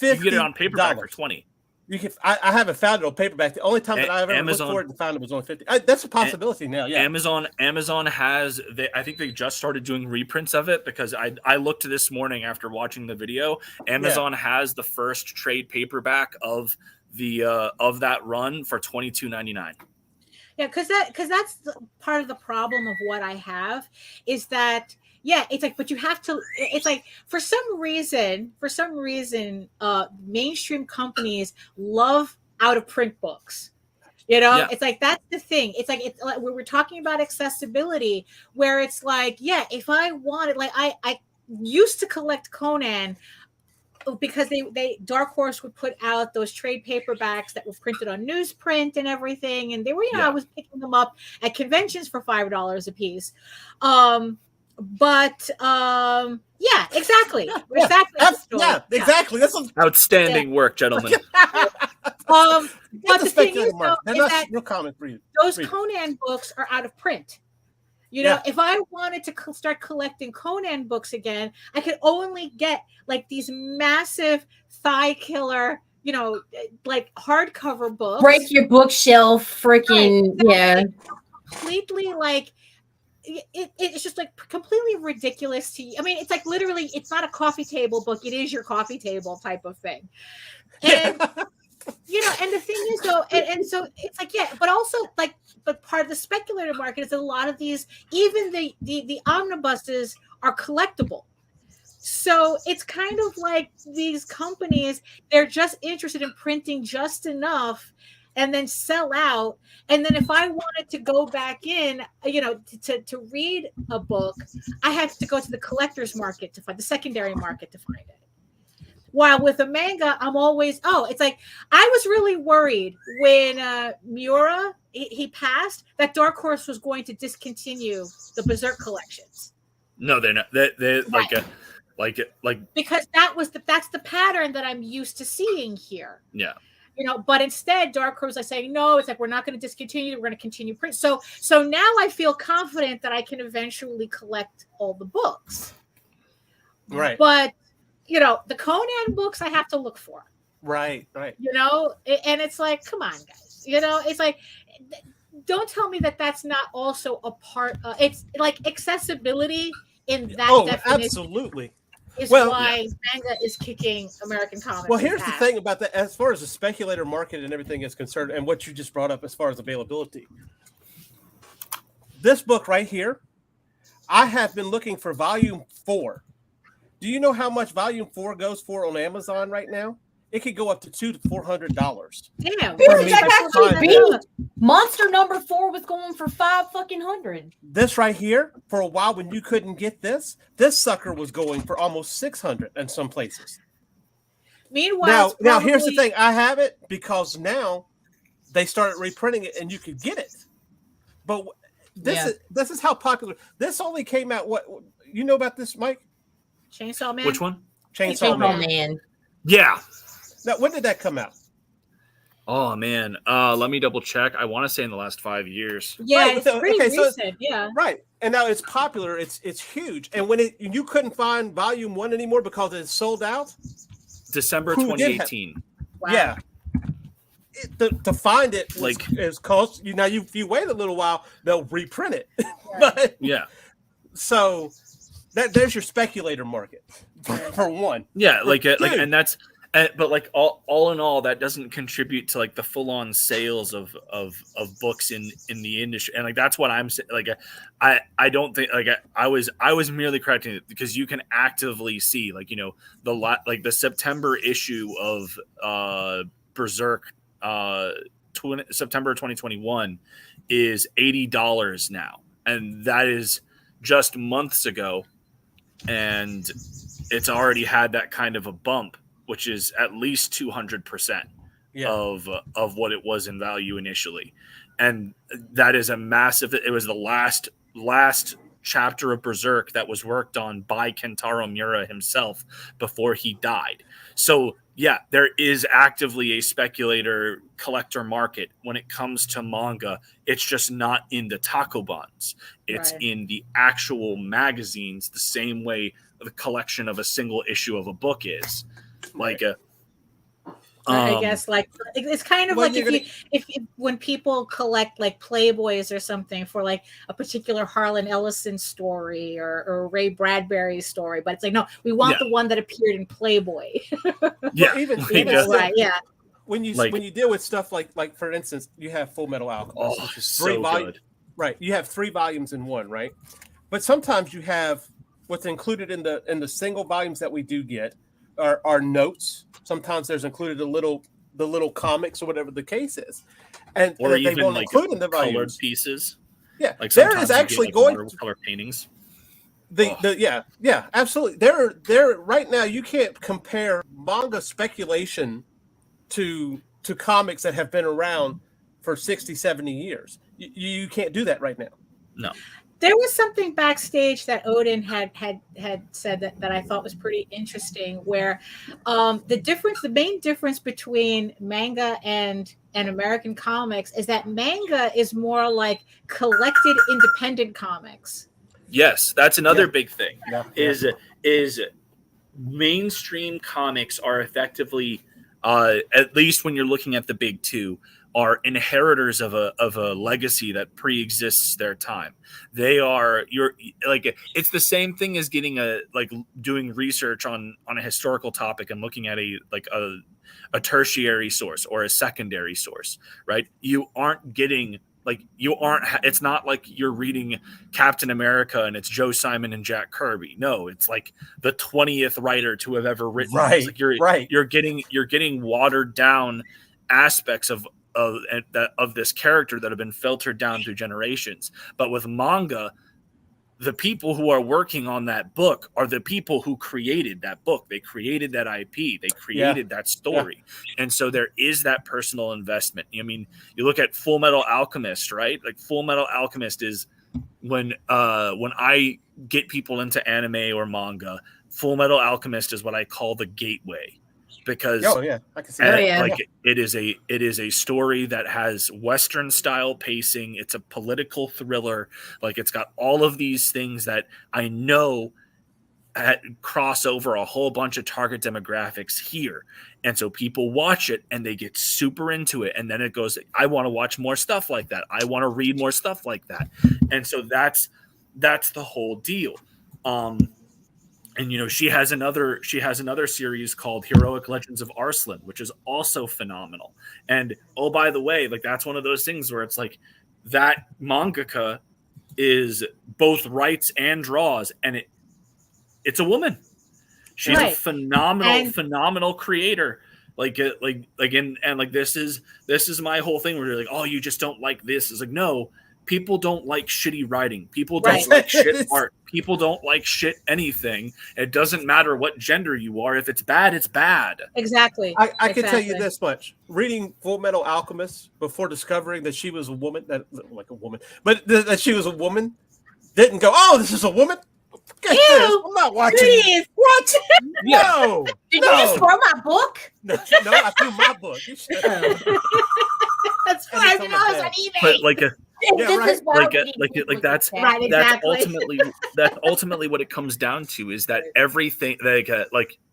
You can get it on paperback for $20. You can. I haven't found it on paperback. The only time that I've ever looked for it and found it was on $50. That's a possibility now. Yeah. Amazon has. I think they just started doing reprints of it because I looked this morning after watching the video. Amazon has the first trade paperback of that run for $22.99. Yeah, because that's part of the problem of what I have is that. Yeah, it's like, but you have to. It's like for some reason, mainstream companies love out of print books. It's like that's the thing. It's like we were talking about accessibility, where it's like, yeah, if I wanted, like I used to collect Conan because they Dark Horse would put out those trade paperbacks that were printed on newsprint and everything, and they were I was picking them up at conventions for $5 a piece. But yeah, exactly. Exactly. That's outstanding work, gentlemen. But the thing is, though, they're is not that real common for you. Those Conan books are out of print. If I wanted to start collecting Conan books again, I could only get like these massive thigh killer, like hardcover books. Break your bookshelf, freaking completely like. It's just like completely ridiculous to you. I mean, it's like literally, it's not a coffee table book. It is your coffee table type of thing. And, and the thing is though, and so it's like, yeah, but also like, but part of the speculative market is that a lot of these, even the omnibuses are collectible. So it's kind of like these companies, they're just interested in printing just enough and then sell out. And then if I wanted to go back in, to read a book, I had to go to the collector's market to find the secondary market to find it. While with a manga, I'm always, it's like, I was really worried when Miura, he passed, that Dark Horse was going to discontinue the Berserk collections. No, they're not. They're like because that's the pattern that I'm used to seeing here. Yeah. But instead, Dark Horse is saying, no, it's like, we're not going to discontinue. We're going to continue print. So now I feel confident that I can eventually collect all the books. Right. But, the Conan books I have to look for. Right. And it's like, come on, guys. It's like, don't tell me that that's not also a part of, it's like accessibility in that definition. Absolutely. Is why manga is kicking American comics. Well, here's the thing about that. As far as the speculator market and everything is concerned, and what you just brought up as far as availability, this book right here, I have been looking for volume 4. Do you know how much volume 4 goes for on Amazon right now? It could go up to $200 to $400. Damn, Monster number 4 was going for $500. This right here, for a while when you couldn't get this sucker was going for almost $600 in some places. Meanwhile, now here's the thing: I have it because now they started reprinting it and you could get it. But this is how popular. This only came out. What you know about this, Mike? Chainsaw Man. Which one? Chainsaw Man. Yeah. Now, when did that come out? Oh man, let me double check. I want to say in the last 5 years. Yeah, right, it's pretty recent. Yeah, right. And now it's popular. It's huge. And when you couldn't find volume 1 anymore because it's sold out. December 2018. Wow. Yeah. To find it is cost. If you wait a little while, they'll reprint it. But yeah. So there's your speculator market for one. Yeah, and that's. But like all in all, that doesn't contribute to like the full on sales of books in the industry, and like that's what I'm saying. Like I don't think I was merely correcting it because you can actively see the September issue of Berserk September 2021 is $80 now, and that is just months ago, and it's already had that kind of a bump, which is at least 200% of what it was in value initially. And that is a massive, it was the last chapter of Berserk that was worked on by Kentaro Miura himself before he died. So yeah, there is actively a speculator collector market when it comes to manga. It's just not in the takobans. It's in the actual magazines, the same way the collection of a single issue of a book is. Like a I guess like it's kind of like if when people collect like Playboys or something for like a particular Harlan Ellison story or Ray Bradbury story, but it's like no, we want the one that appeared in Playboy. Yeah, even right, yeah. When you deal with stuff like for instance, you have Full Metal Alchemist, which is three volumes. Right, you have 3 volumes in one, right? But sometimes you have what's included in the single volumes that we do get are notes. Sometimes there's included the little comics or whatever the case is, and or even they won't like include in the colored volumes. Pieces. Yeah, like there is actually going color paintings. Yeah, absolutely. There right now you can't compare manga speculation to comics that have been around for 60, 70 years. You can't do that right now. No. There was something backstage that Odin had said that I thought was pretty interesting, where the main difference between manga and American comics is that manga is more like collected independent comics. Yes, that's another big thing. Is mainstream comics are effectively, at least when you're looking at the big two, are inheritors of a legacy that pre-exists their time. They are it's the same thing as getting doing research on a historical topic and looking at a tertiary source or a secondary source, right? You aren't getting it's not like you're reading Captain America and it's Joe Simon and Jack Kirby. No, it's like the 20th writer to have ever written. Right, it's like you're getting watered down aspects of this character that have been filtered down through generations. But with manga, the people who are working on that book are the people who created that book. They created that IP. They created that story. Yeah. And so there is that personal investment. I mean, you look at Full Metal Alchemist, right? Like Full Metal Alchemist is when I get people into anime or manga, Full Metal Alchemist is what I call the gateway. Because I can see that. It is a story that has Western style pacing. It's a political thriller. Like it's got all of these things that I know cross over a whole bunch of target demographics here. And so people watch it and they get super into it. And then it goes, I want to watch more stuff like that. I want to read more stuff like that. And so that's the whole deal. And she has another series called Heroic Legends of Arslan, which is also phenomenal. And oh, by the way, like that's one of those things where it's like that mangaka is both writes and draws, and it's a woman. She's a phenomenal creator. This is my whole thing where you're like, oh, you just don't like this. It's like, no. People don't like shitty writing. People don't like shit art. People don't like shit anything. It doesn't matter what gender you are. If it's bad, it's bad. Exactly. I can tell you this much. Reading Full Metal Alchemist before discovering that she was a woman, that she was a woman, didn't go, oh, this is a woman? Forget this. I'm not watching it. What? No. Did you just throw my book? No, I threw my book. That's $5 on eBay. But that's ultimately what it comes down to, is that everything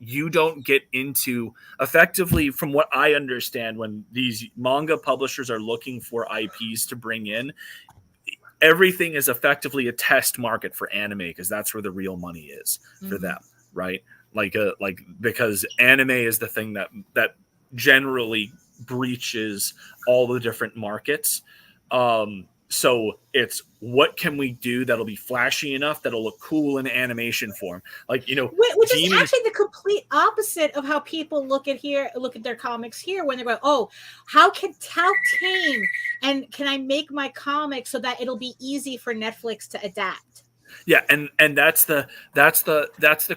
you don't get into effectively, from what I understand, when these manga publishers are looking for IPs to bring in, everything is effectively a test market for anime, because that's where the real money is for them, right? Because anime is the thing that generally breaches all the different markets. So it's what can we do that'll be flashy enough that'll look cool in animation form, which is actually the complete opposite of how people look at their comics here, when they're going, oh, how tame and can I make my comic so that it'll be easy for Netflix to adapt? Yeah, and that's the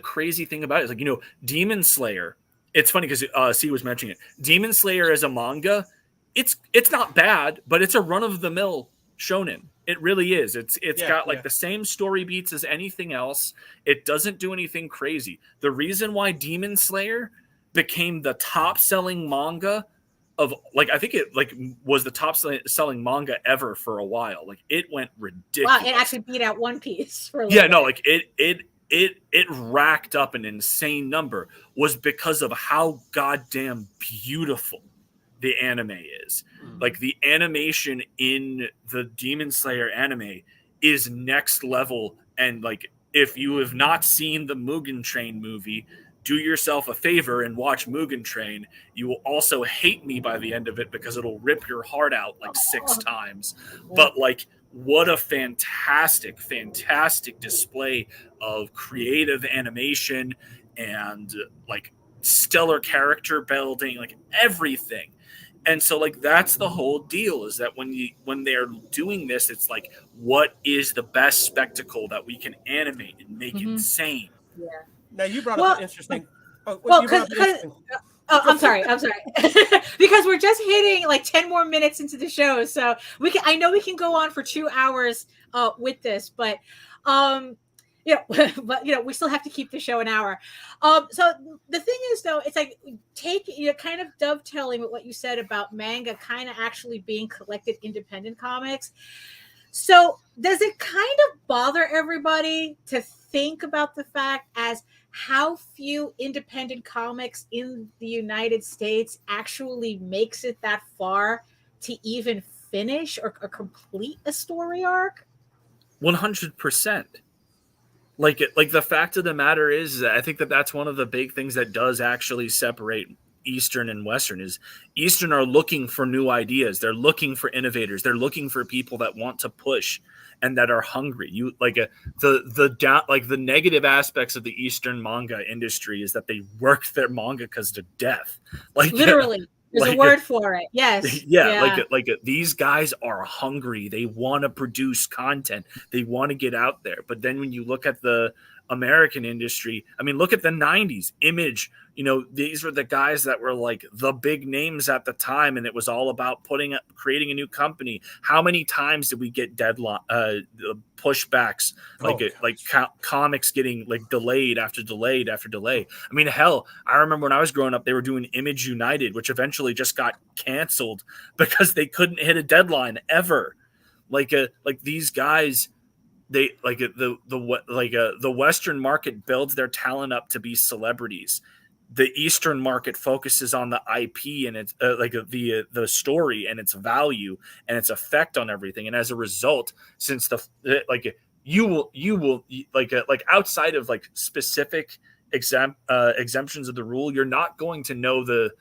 crazy thing about it. Is Demon Slayer. It's funny because C was mentioning it. Demon Slayer as a manga, it's not bad, but it's a run of the mill shonen. It really is. It's got like yeah. the same story beats as anything else. It doesn't do anything crazy. The reason why Demon Slayer became the top selling manga of, like, I think it like was the top selling manga ever for a while. Like, it went ridiculous. Wow, it actually beat out One Piece for a yeah, little no, bit. like it racked up an insane number, was because of how goddamn beautiful the anime is. Like, the animation in the Demon Slayer anime is next level. And like, if you have not seen the Mugen Train movie, do yourself a favor and watch Mugen Train. You will also hate me by the end of it, because it'll rip your heart out like 6 times. But like, what a fantastic display of creative animation and like stellar character building, like everything. And so like, that's the whole deal, is that when they're doing this, it's like, what is the best spectacle that we can animate and make insane? Yeah. Now you brought up an interesting. I'm sorry. Because we're just hitting like 10 more minutes into the show, so I know we can go on for 2 hours with this, but we still have to keep the show an hour. So the thing is, though, it's like kind of dovetailing with what you said about manga kind of actually being collected independent comics. So does it kind of bother everybody to think about the fact as how few independent comics in the United States actually makes it that far to even finish or complete a story arc? 100%. Like the fact of the matter is that I think that's one of the big things that does actually separate Eastern and Western. Is Eastern are looking for new ideas. They're looking for innovators. They're looking for people that want to push and that are hungry. You like the negative aspects of the Eastern manga industry is that they work their manga because to death. Like, literally, there's a word for it. Yes. Yeah. Like these guys are hungry. They want to produce content. They want to get out there. But then when you look at the American industry, I mean, look at the 90s. Image, these were the guys that were like the big names at the time, and it was all about creating a new company. How many times did we get pushbacks, comics getting like delayed after delayed after delay? I mean, hell, I remember when I was growing up, they were doing Image United, which eventually just got canceled because they couldn't hit a deadline ever. Like these guys, they the Western market builds their talent up to be celebrities. The Eastern market focuses on the IP and its the story and its value and its effect on everything. And as a result, since you will outside of like specific exemptions of the rule, you're not going to know the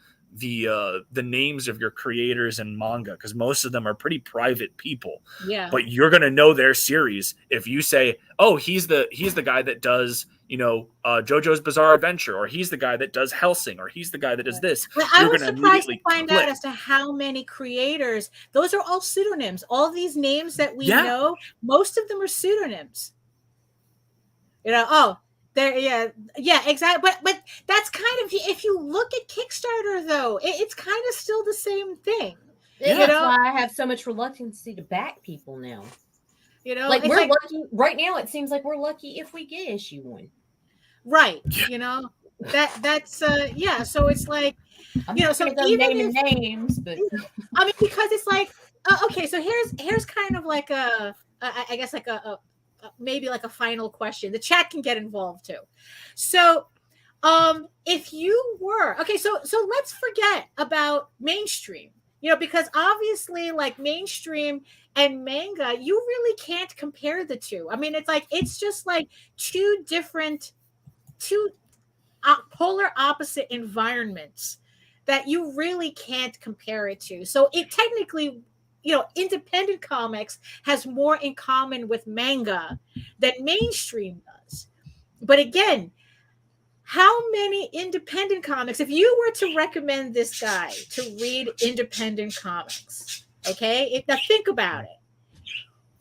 names of your creators in manga, because most of them are pretty private people. Yeah. But you're gonna know their series if you say, "Oh, he's the guy that does JoJo's Bizarre Adventure," or he's the guy that does Hellsing, or he's the guy that does this. Well, I was surprised to find out as to how many creators. Those are all pseudonyms. All these names that we know, most of them are pseudonyms. Yeah, exactly. But that's kind of, if you look at Kickstarter, though, it's kind of still the same thing. That's why I have so much reluctance to back people now. Like, we're lucky right now. It seems like we're lucky if we get issue 1. Right. That's So it's like, so even naming names, but I mean, because it's like, okay, so here's kind of like I guess like maybe like a final question. The chat can get involved too. So if you were so let's forget about mainstream, because obviously like mainstream and manga, you really can't compare the two. I mean, it's just like two polar opposite environments that you really can't compare it to. So it technically, independent comics has more in common with manga than mainstream does. But again, how many independent comics, if you were to recommend this guy to read independent comics, okay? Now think about it.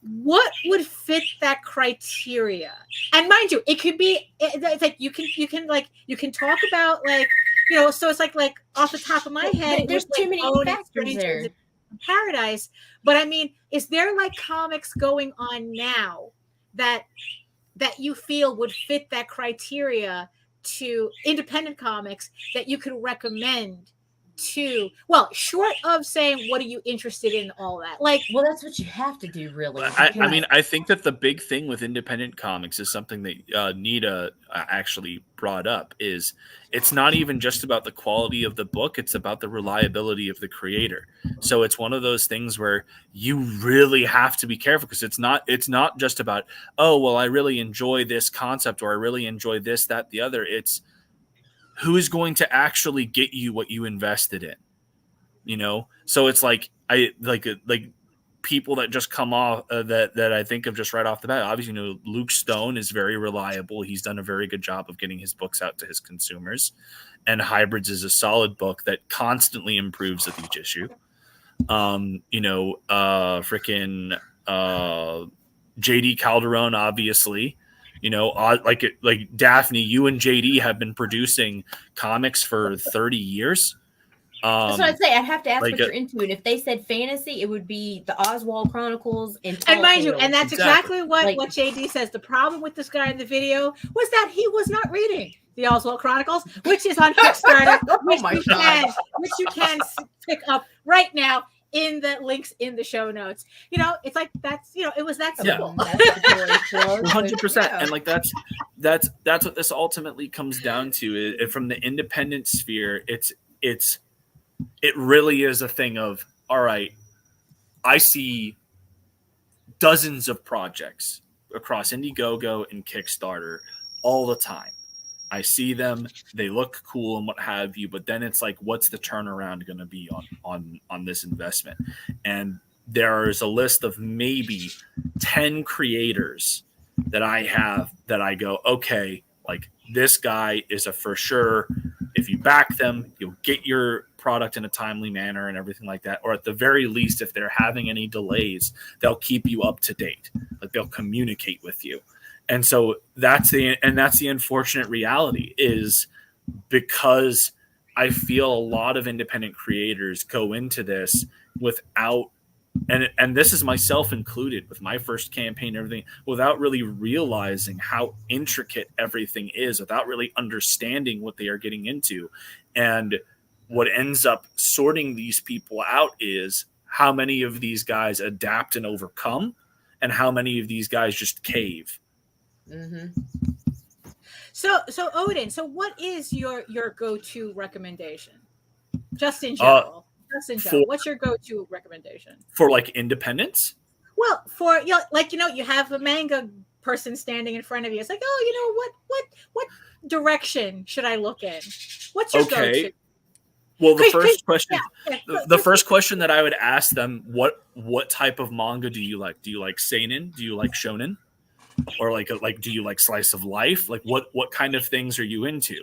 What would fit that criteria? And mind you, it could be, it's like you can talk about like, so it's like off the top of my head, there's too many factors there. paradise. But I mean, is there like comics going on now that you feel would fit that criteria to independent comics that you could recommend to, well, short of saying what are you interested in, all that, like, well, that's what you have to do, really. I mean, I think that the big thing with independent comics is something that Nita actually brought up, is it's not even just about the quality of the book, it's about the reliability of the creator. So it's one of those things where you really have to be careful, because it's not just about, oh, well, I really enjoy this concept, or I really enjoy this, that, the other. It's who's going to actually get you what you invested in, you know? So it's like, I like people that just come off that I think of just right off the bat. Obviously, you know, Luke Stone is very reliable. He's done a very good job of getting his books out to his consumers, and Hybrids is a solid book that constantly improves with each issue. You know, JD Calderon, obviously, you know, like Daphne, you and JD have been producing comics for 30 years. That's what I'd say. I'd have to ask what you're into, and if they said fantasy, it would be the Oswald Chronicles and mind you, and that's exactly what JD says. The problem with this guy in the video was that he was not reading the Oswald Chronicles, which is on Kickstarter, which you can pick up right now in the links in the show notes. You know, it's like, that's, you know, it was that simple. 100%. And like that's what this ultimately comes down to. From the independent sphere, it really is a thing of, all right, I see dozens of projects across Indiegogo and Kickstarter all the time. I see them, they look cool and what have you, but then it's like, what's the turnaround going to be on this investment? And there's a list of maybe 10 creators that I have that I go, okay, like this guy is a for sure. If you back them, you'll get your product in a timely manner and everything like that. Or at the very least, if they're having any delays, they'll keep you up to date. Like they'll communicate with you. And so that's the unfortunate reality, is because I feel a lot of independent creators go into this without, and this is myself included with my first campaign and everything, without really realizing how intricate everything is, without really understanding what they are getting into. And what ends up sorting these people out is how many of these guys adapt and overcome, and how many of these guys just cave. Mm-hmm. So Odin, so what is your go-to recommendation, just in general? What's your go-to recommendation for like independence? Well, for, you know, like, you know, you have a manga person standing in front of you. It's like, oh, you know, what direction should I look in? What's your go-to? Well, the first question that I would ask them, what type of manga do you like? Do you like seinen? Do you like shonen? Or like do you like slice of life? Like what kind of things are you into?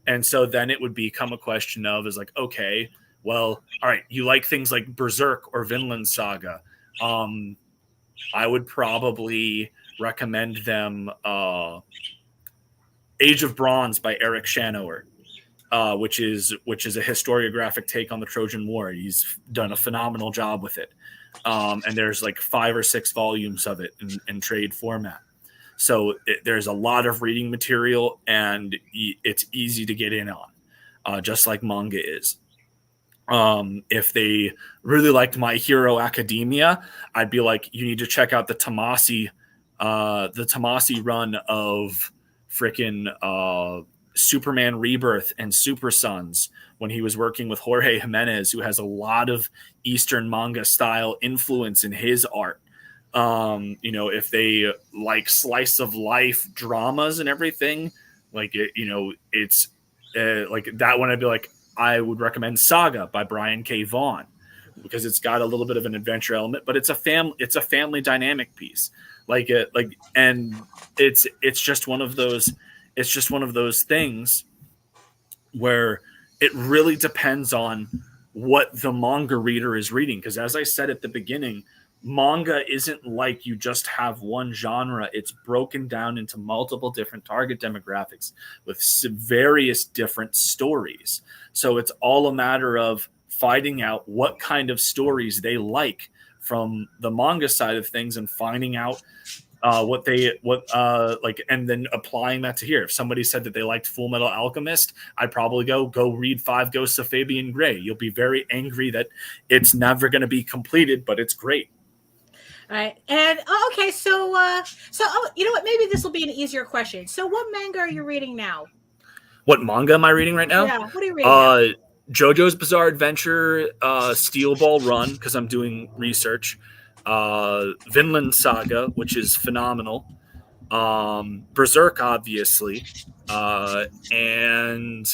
And so then it would become a question of, is like, okay, well, all right, you like things like Berserk or Vinland Saga. I would probably recommend them Age of Bronze by Eric Shanower, which is a historiographic take on the Trojan War. He's done a phenomenal job with it. And there's like 5 or 6 volumes of it in trade format. So there's a lot of reading material, and it's easy to get in on, just like manga is. If they really liked My Hero Academia, I'd be like, you need to check out the Tomasi run of frickin' Superman Rebirth and Super Sons, when he was working with Jorge Jimenez, who has a lot of Eastern manga style influence in his art. You know, if they like slice of life dramas and everything, like it, you know, it's like that one, I'd be like, I would recommend Saga by Brian K. Vaughan, because it's got a little bit of an adventure element, but it's a family dynamic piece. And it's just one of those things where it really depends on what the manga reader is reading. Because as I said at the beginning, manga isn't like you just have one genre. It's broken down into multiple different target demographics with various different stories. So it's all a matter of finding out what kind of stories they like from the manga side of things and finding out what like, and then applying that to here. If somebody said that they liked Full Metal Alchemist, I'd probably go read 5 Ghosts of Fabian Gray. You'll be very angry that it's never going to be completed, but it's great. All right. And okay, so you know what? Maybe this will be an easier question. So, what manga are you reading now? What manga am I reading right now? Yeah, what are you reading now? JoJo's Bizarre Adventure, Steel Ball Run, because I'm doing research. Vinland Saga, which is phenomenal. Berserk, obviously, and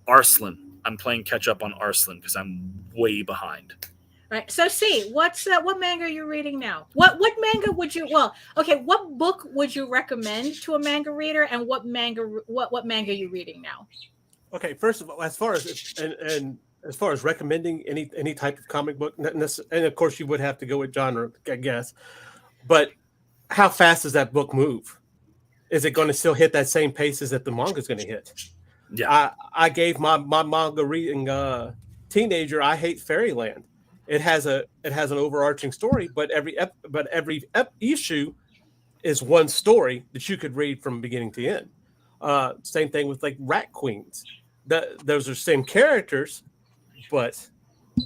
Arslan. I'm playing catch up on Arslan because I'm way behind. Right. So, see, what manga are you reading now? What manga would you? Well, okay. What book would you recommend to a manga reader, and what manga are you reading now? Okay. First of all, as far as recommending any type of comic book, and of course you would have to go with genre, I guess. But how fast does that book move? Is it going to still hit that same pace as that the manga is going to hit? Yeah. I gave my manga reading teenager I Hate Fairyland. It has an overarching story, but every issue is one story that you could read from beginning to end. Same thing with like Rat Queens. Those are same characters, but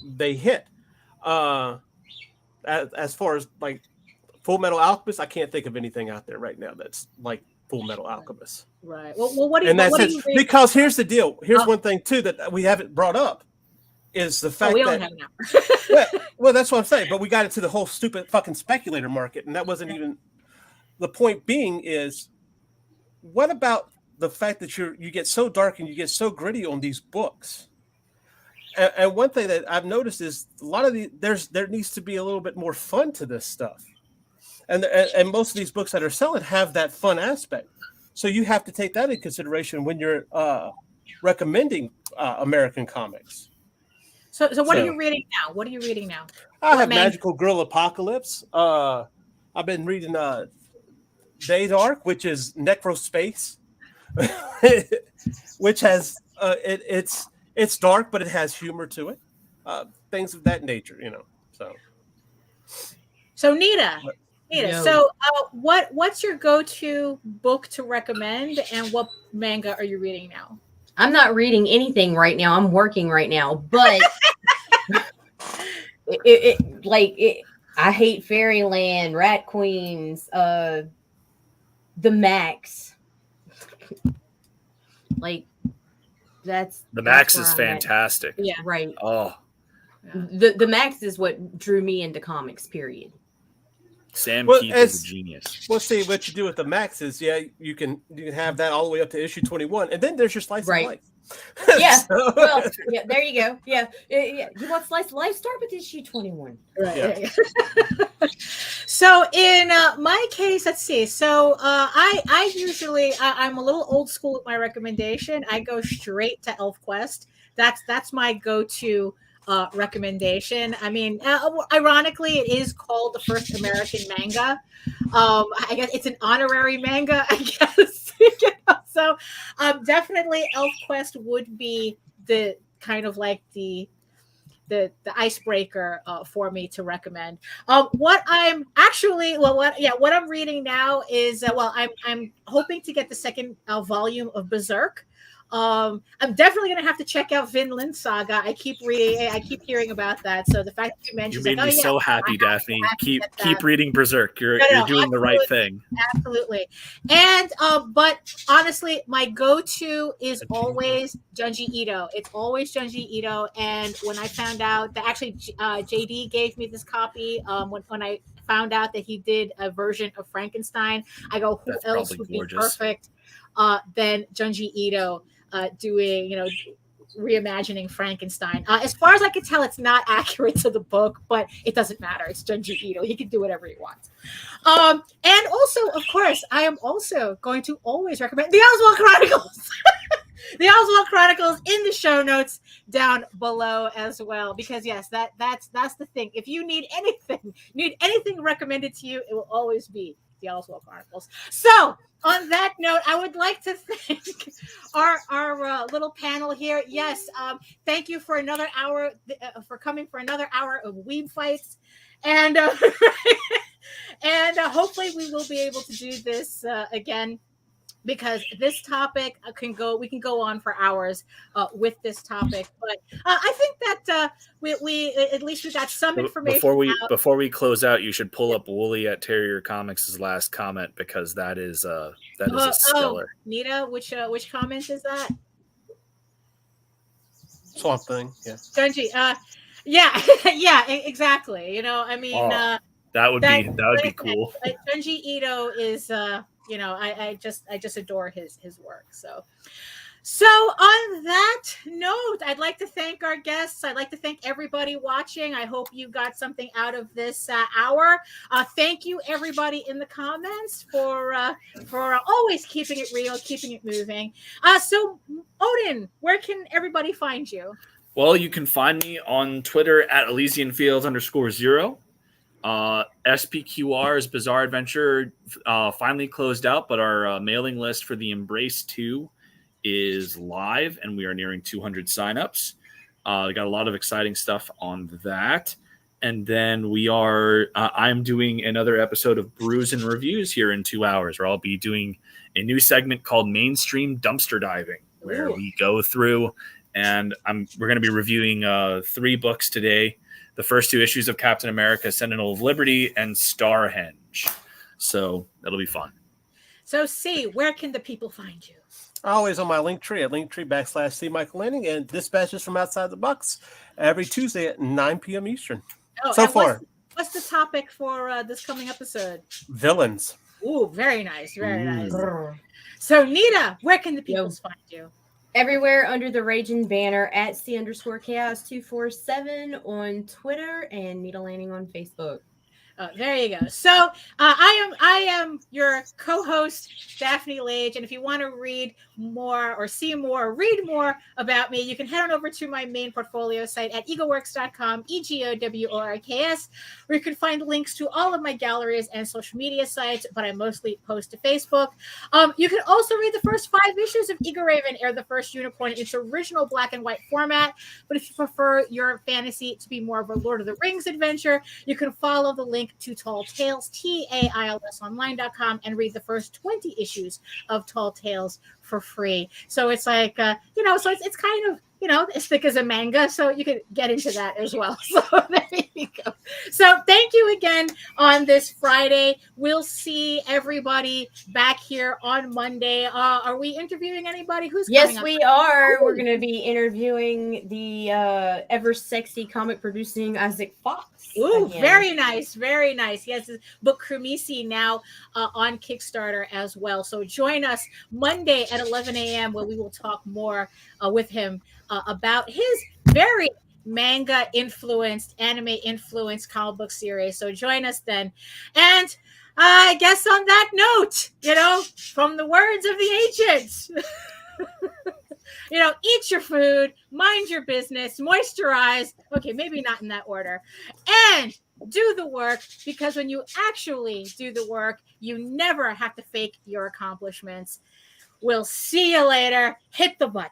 they hit. As far as like Full Metal Alchemist, I can't think of anything out there right now that's like Full Metal Alchemist. Right. Well, what do you read? Because here's the deal. Here's one thing too that we haven't brought up is the fact we that only have an hour. well, that's what I'm saying. But we got into the whole stupid fucking speculator market, and that wasn't even the point. Being is, what about the fact that you get so dark and you get so gritty on these books? And one thing that I've noticed is a lot of there needs to be a little bit more fun to this stuff, and most of these books that are selling have that fun aspect. So you have to take that into consideration when you're recommending American comics. So what are you reading now? What are you reading now? I have Magical Girl Apocalypse. I've been reading Day Dark, which is Necrospace, which has it's dark, but it has humor to it. Things of that nature, you know. So Nita. So what's your go-to book to recommend, and what manga are you reading now? I'm not reading anything right now. I'm working right now, but I Hate Fairyland, Rat Queens, The Max. Like that's The Max is fantastic. Yeah, right. Oh, the Max is what drew me into comics. Period. Sam Keith is a genius. Well, see what you do with the Max is, you can have that all the way up to issue 21, and then there's your slice of life. Yeah. Well, yeah. There you go. Yeah. You want slice of life? Start with issue 21. Right. Yeah. So in my case, let's see. So I usually I'm a little old school with my recommendation. I go straight to ElfQuest. That's my go-to recommendation. I mean, ironically, it is called the first American manga. I guess it's an honorary manga, I guess. So definitely ElfQuest would be the kind of like the icebreaker for me to recommend. What I'm reading now is I'm hoping to get the second volume of Berserk. I'm definitely going to have to check out Vinland Saga. I keep hearing about that. So the fact that you mentioned, you made me so happy, Daphne. Keep reading Berserk. You're doing the right thing. Absolutely. And but honestly, my go-to is always Junji Ito. It's always Junji Ito. And when I found out that actually JD gave me this copy, when I found out that he did a version of Frankenstein, I go, who else would be perfect than Junji Ito? Doing, reimagining Frankenstein. As far as I can tell, it's not accurate to the book, but it doesn't matter. It's Junji Ito. He can do whatever he wants. And also, of course, I am also going to always recommend the Oswald Chronicles. The Oswald Chronicles in the show notes down below as well, because yes, that's the thing. If you need anything recommended to you, it will always be Yellowswell Chronicles. So, on that note, I would like to thank our little panel here. Yes, thank you for another hour, for coming for another hour of weeb fights. And hopefully we will be able to do this again, because this topic we can go on for hours with this topic. But I think that we at least we got some information. Before we close out, you should pull up Wooly at Terrier Comics' last comment, because that is a stellar. Nita, which comment is that? Swamp Thing, yeah. Junji, yeah, yeah, exactly. You know, I mean, that would be cool. Junji Ito is, you know, I just adore his work. So on that note, I'd like to thank our guests. I'd like to thank everybody watching. I hope you got something out of this hour. Thank you, everybody in the comments, for always keeping it real, keeping it moving. So Odin, where can everybody find you? Well, you can find me on Twitter at ElysianFields_0. SPQR's Bizarre Adventure finally closed out, but our mailing list for the Embrace 2 is live, and we are nearing 200 signups. We got a lot of exciting stuff on that. And then I'm doing another episode of Brews and Reviews here in 2 hours, where I'll be doing a new segment called Mainstream Dumpster Diving, where we go through, and we're going to be reviewing 3 books today. The first 2 issues of Captain America, Sentinel of Liberty, and Starhenge. So that'll be fun. So, C, where can the people find you? Always on my Linktree at Linktree/C Michael Lanning, and dispatches from outside the box every Tuesday at 9 p.m. Eastern. Oh, so far. What's the topic for this coming episode? Villains. Ooh, very nice. Very nice. So, Nita, where can the people find you? Everywhere under the Ragin banner at C_chaos247 on Twitter and Nita Lanning on Facebook. There you go. So I am your co-host, Daphne Lage, and if you want to read more or see more or read more about me, you can head on over to my main portfolio site at egoworks.com, EGOWORKS, where you can find links to all of my galleries and social media sites, but I mostly post to Facebook. You can also read the first 5 issues of Eagle Raven, Air the First Unicorn, in its original black and white format. But if you prefer your fantasy to be more of a Lord of the Rings adventure, you can follow the link to Tall Tales, TAILSonline.com, and read the first 20 issues of Tall Tales for free. So it's like, so it's kind of, as thick as a manga, so you could get into that as well. So there you go. So thank you again on this Friday. We'll see everybody back here on Monday. Are we interviewing anybody? Who's coming up? Yes, we are. Ooh. We're going to be interviewing the ever sexy comic producing Isaac Fox. Ooh, again. Very nice. Very nice. He has his book Krumisi now on Kickstarter as well. So join us Monday at 11 a.m. where we will talk more with him about his very manga-influenced, anime-influenced comic book series. So join us then. And I guess on that note, from the words of the ancients, eat your food, mind your business, moisturize. Okay, maybe not in that order. And do the work, because when you actually do the work, you never have to fake your accomplishments. We'll see you later. Hit the button.